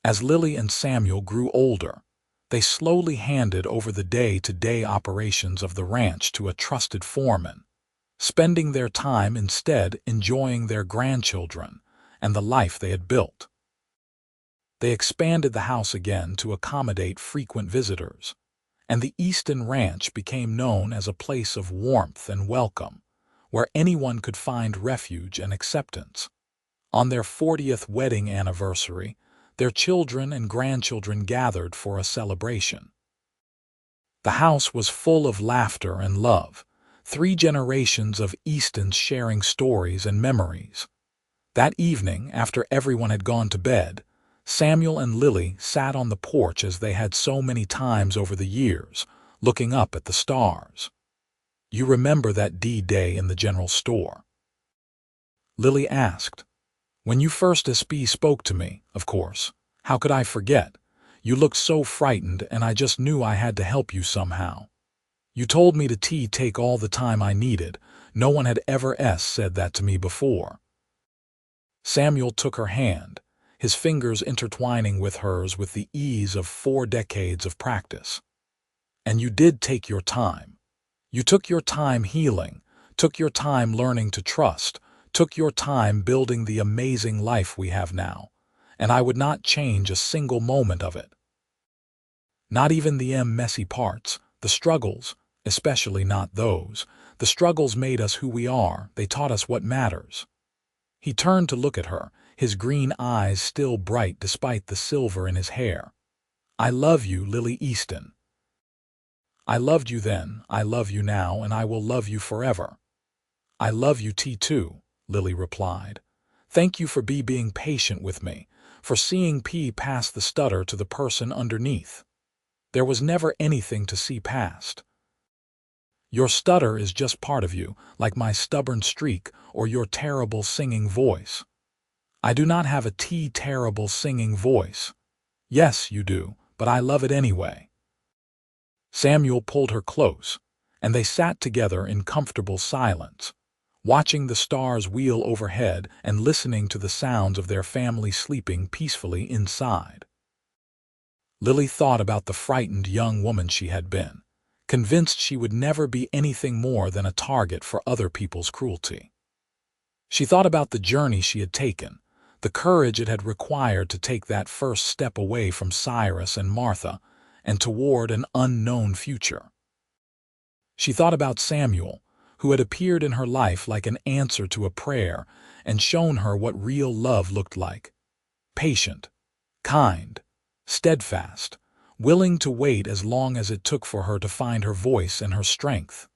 As Lily and Samuel grew older, they slowly handed over the day-to-day operations of the ranch to a trusted foreman, spending their time instead enjoying their grandchildren and the life they had built. They expanded the house again to accommodate frequent visitors, and the Easton Ranch became known as a place of warmth and welcome, where anyone could find refuge and acceptance. On their 40th wedding anniversary, their children and grandchildren gathered for a celebration. The house was full of laughter and love, 3 generations of Eastons sharing stories and memories. That evening, after everyone had gone to bed, Samuel and Lily sat on the porch as they had so many times over the years, looking up at the stars. "You remember that D-Day in the general store?" Lily asked. "When you first spoke to me, of course. How could I forget? You looked so frightened and I just knew I had to help you somehow. You told me to take all the time I needed. No one had ever said that to me before." Samuel took her hand, his fingers intertwining with hers with the ease of 4 decades of practice. "And you did take your time. You took your time healing, took your time learning to trust, took your time building the amazing life we have now, and I would not change a single moment of it. Not even the messy parts, the struggles, especially not those. The struggles made us who we are, they taught us what matters." He turned to look at her, his green eyes still bright despite the silver in his hair. "I love you, Lily Easton. I loved you then, I love you now, and I will love you forever." "I love you too," Lily replied. "Thank you for being patient with me, for seeing past the stutter to the person underneath. There was never anything to see past. Your stutter is just part of you, like my stubborn streak or your terrible singing voice. I do not have a terrible singing voice. Yes, you do, but I love it anyway." Samuel pulled her close, and they sat together in comfortable silence, watching the stars wheel overhead and listening to the sounds of their family sleeping peacefully inside. Lily thought about the frightened young woman she had been, convinced she would never be anything more than a target for other people's cruelty. She thought about the journey she had taken, the courage it had required to take that first step away from Cyrus and Martha and toward an unknown future. She thought about Samuel, who had appeared in her life like an answer to a prayer and shown her what real love looked like. Patient, kind, steadfast, willing to wait as long as it took for her to find her voice and her strength.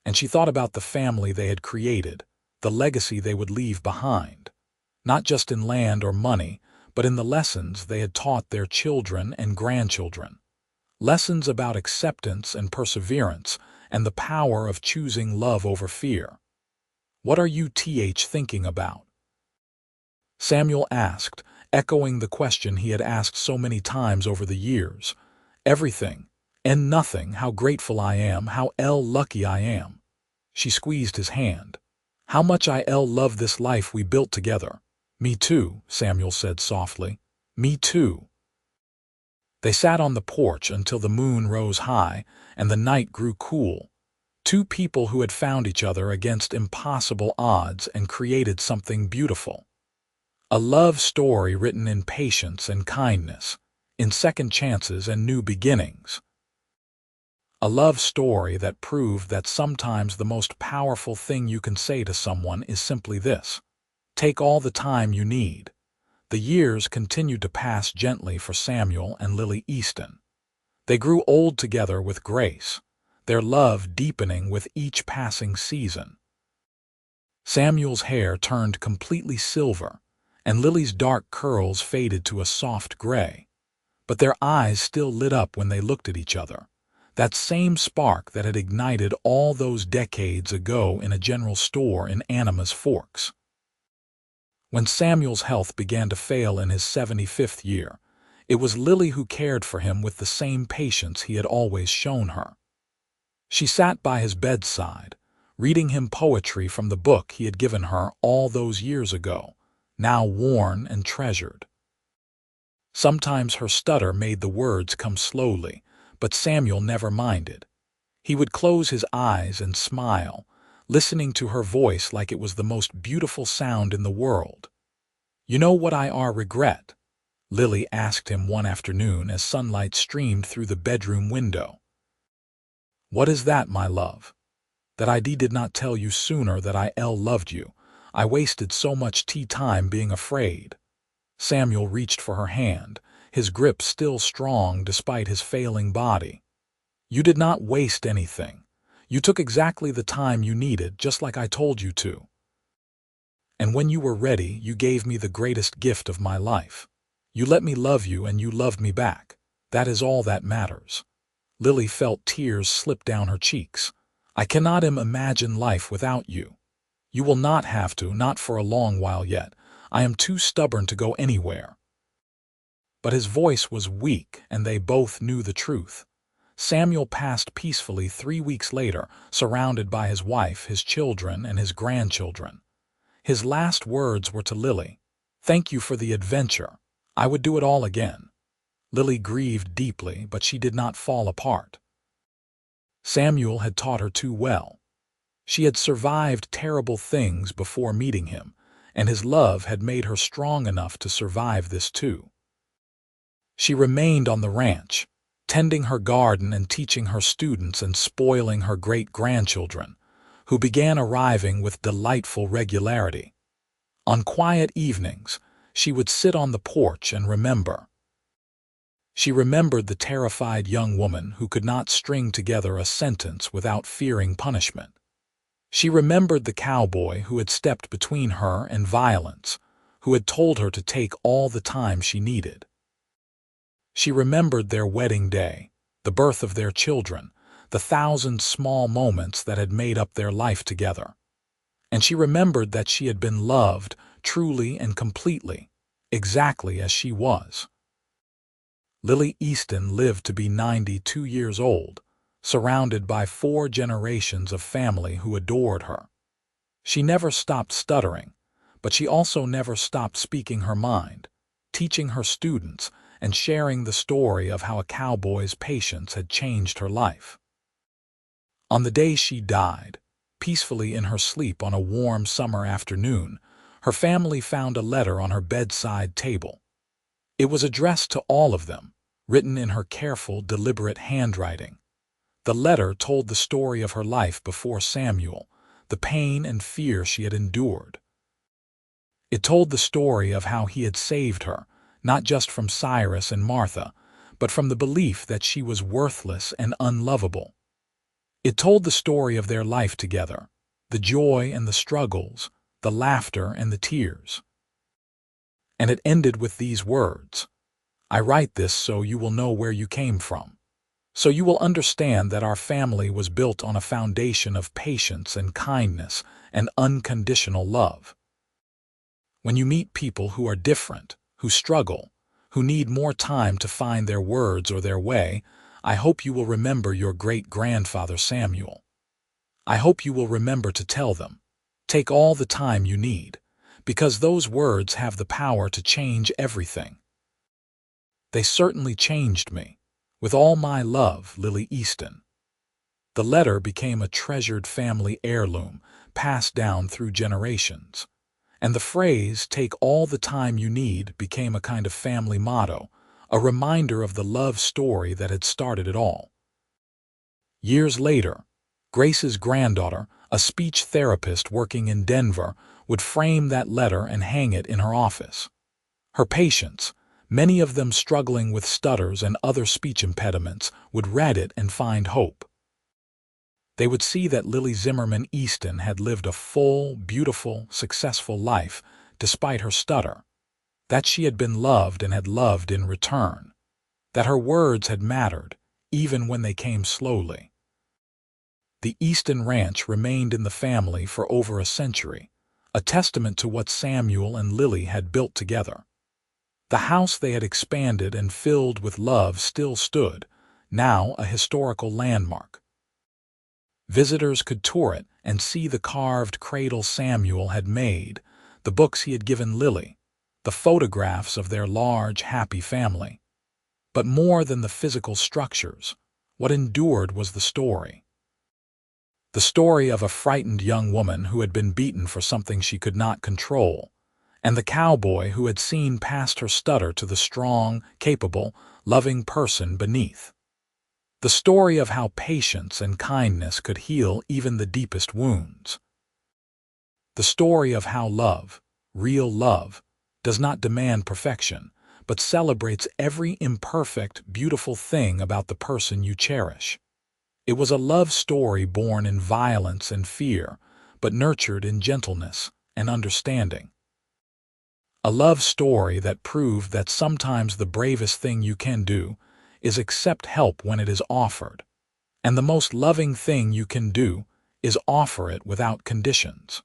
And she thought about the family they had created, the legacy they would leave behind, not just in land or money, but in the lessons they had taught their children and grandchildren. Lessons about acceptance and perseverance and the power of choosing love over fear. "What are you thinking about?" Samuel asked, echoing the question he had asked so many times over the years. "Everything and nothing, how grateful I am, how lucky I am." She squeezed his hand. "How much I love this life we built together." "Me too," Samuel said softly. "Me too." They sat on the porch until the moon rose high and the night grew cool. Two people who had found each other against impossible odds and created something beautiful. A love story written in patience and kindness, in second chances and new beginnings. A love story that proved that sometimes the most powerful thing you can say to someone is simply this: take all the time you need. The years continued to pass gently for Samuel and Lily Easton. They grew old together with grace, their love deepening with each passing season. Samuel's hair turned completely silver, and Lily's dark curls faded to a soft gray. But their eyes still lit up when they looked at each other, that same spark that had ignited all those decades ago in a general store in Animas Forks. When Samuel's health began to fail in his 75th year, it was Lily who cared for him with the same patience he had always shown her. She sat by his bedside, reading him poetry from the book he had given her all those years ago, now worn and treasured. Sometimes her stutter made the words come slowly, but Samuel never minded. He would close his eyes and smile, listening to her voice like it was the most beautiful sound in the world. "You know what I regret?" Lily asked him one afternoon as sunlight streamed through the bedroom window. "What is that, my love?" "That I did not tell you sooner that I loved you. I wasted so much time being afraid." Samuel reached for her hand, his grip still strong despite his failing body. "You did not waste anything. You took exactly the time you needed, just like I told you to. And when you were ready, you gave me the greatest gift of my life. You let me love you and you loved me back. That is all that matters." Lily felt tears slip down her cheeks. "I cannot imagine life without you. You will not have to, not for a long while yet. I am too stubborn to go anywhere." But his voice was weak, and they both knew the truth. Samuel passed peacefully 3 weeks later, surrounded by his wife, his children, and his grandchildren. His last words were to Lily: "Thank you for the adventure. I would do it all again." Lily grieved deeply, but she did not fall apart. Samuel had taught her too well. She had survived terrible things before meeting him, and his love had made her strong enough to survive this too. She remained on the ranch, tending her garden and teaching her students and spoiling her great-grandchildren, who began arriving with delightful regularity. On quiet evenings, she would sit on the porch and remember. She remembered the terrified young woman who could not string together a sentence without fearing punishment. She remembered the cowboy who had stepped between her and violence, who had told her to take all the time she needed. She remembered their wedding day, the birth of their children, the 1,000 small moments that had made up their life together. And she remembered that she had been loved truly and completely, exactly as she was. Lily Easton lived to be 92 years old, surrounded by 4 generations of family who adored her. She never stopped stuttering, but she also never stopped speaking her mind, teaching her students, and sharing the story of how a cowboy's patience had changed her life. On the day she died, peacefully in her sleep on a warm summer afternoon, her family found a letter on her bedside table. It was addressed to all of them, written in her careful, deliberate handwriting. The letter told the story of her life before Samuel, the pain and fear she had endured. It told the story of how he had saved her, not just from Cyrus and Martha, but from the belief that she was worthless and unlovable. It told the story of their life together, the joy and the struggles, the laughter and the tears. And it ended with these words: "I write this so you will know where you came from, so you will understand that our family was built on a foundation of patience and kindness and unconditional love. When you meet people who are different, who struggle, who need more time to find their words or their way, I hope you will remember your great-grandfather Samuel. I hope you will remember to tell them, take all the time you need, because those words have the power to change everything." They certainly changed me. With all my love, Lily Easton. The letter became a treasured family heirloom, passed down through generations. And the phrase, "take all the time you need," became a kind of family motto, a reminder of the love story that had started it all. Years later, Grace's granddaughter, a speech therapist working in Denver, would frame that letter and hang it in her office. Her patients, many of them struggling with stutters and other speech impediments, would read it and find hope. They would see that Samuel Easton had lived a full, beautiful, successful life despite her stutter, that she had been loved and had loved in return, that her words had mattered, even when they came slowly. The Easton Ranch remained in the family for over a century, a testament to what Samuel and Lily had built together. The house they had expanded and filled with love still stood, now a historical landmark. Visitors could tour it and see the carved cradle Samuel had made, the books he had given Lily, the photographs of their large, happy family. But more than the physical structures, what endured was the story. The story of a frightened young woman who had been beaten for something she could not control, and the cowboy who had seen past her stutter to the strong, capable, loving person beneath. The story of how patience and kindness could heal even the deepest wounds. The story of how love, real love, does not demand perfection, but celebrates every imperfect, beautiful thing about the person you cherish. It was a love story born in violence and fear, but nurtured in gentleness and understanding. A love story that proved that sometimes the bravest thing you can do is accept help when it is offered, and the most loving thing you can do is offer it without conditions.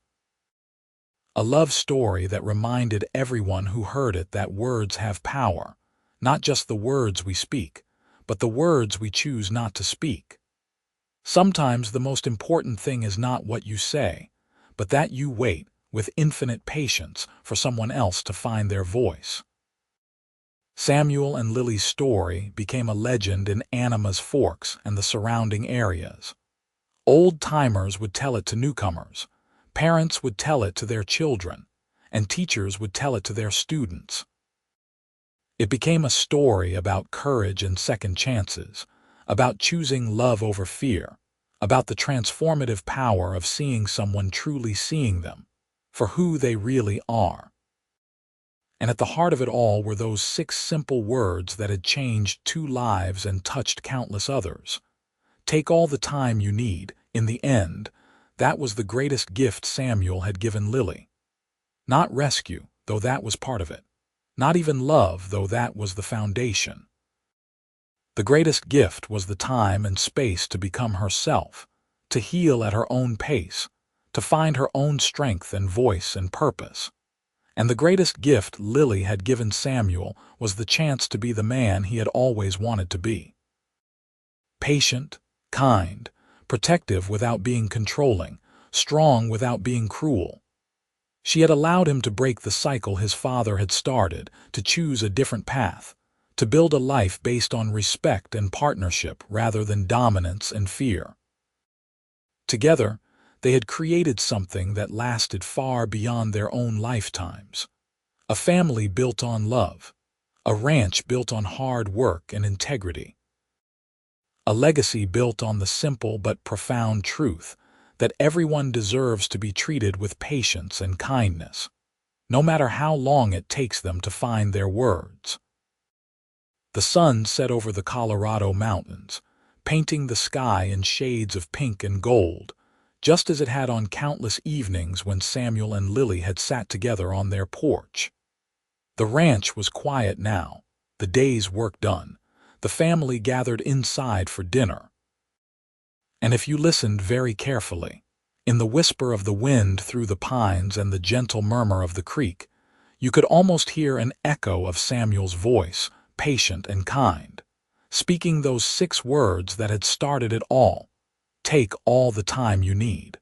A love story that reminded everyone who heard it that words have power, not just the words we speak, but the words we choose not to speak. Sometimes the most important thing is not what you say, but that you wait with infinite patience for someone else to find their voice. Samuel and Lily's story became a legend in Animas Forks and the surrounding areas. Old-timers would tell it to newcomers, parents would tell it to their children, and teachers would tell it to their students. It became a story about courage and second chances, about choosing love over fear, about the transformative power of seeing someone truly seeing them for who they really are. And at the heart of it all were those 6 simple words that had changed 2 lives and touched countless others. Take all the time you need. In the end, that was the greatest gift Samuel had given Lily. Not rescue, though that was part of it. Not even love, though that was the foundation. The greatest gift was the time and space to become herself, to heal at her own pace, to find her own strength and voice and purpose. And the greatest gift Lily had given Samuel was the chance to be the man he had always wanted to be. Patient, kind, protective without being controlling, strong without being cruel. She had allowed him to break the cycle his father had started, to choose a different path, to build a life based on respect and partnership rather than dominance and fear. Together, they had created something that lasted far beyond their own lifetimes. A family built on love, a ranch built on hard work and integrity. A legacy built on the simple but profound truth that everyone deserves to be treated with patience and kindness, no matter how long it takes them to find their words. The sun set over the Colorado mountains, painting the sky in shades of pink and gold, just as it had on countless evenings when Samuel and Lily had sat together on their porch. The ranch was quiet now, the day's work done, the family gathered inside for dinner. And if you listened very carefully, in the whisper of the wind through the pines and the gentle murmur of the creek, you could almost hear an echo of Samuel's voice, patient and kind, speaking those 6 words that had started it all. Take all the time you need.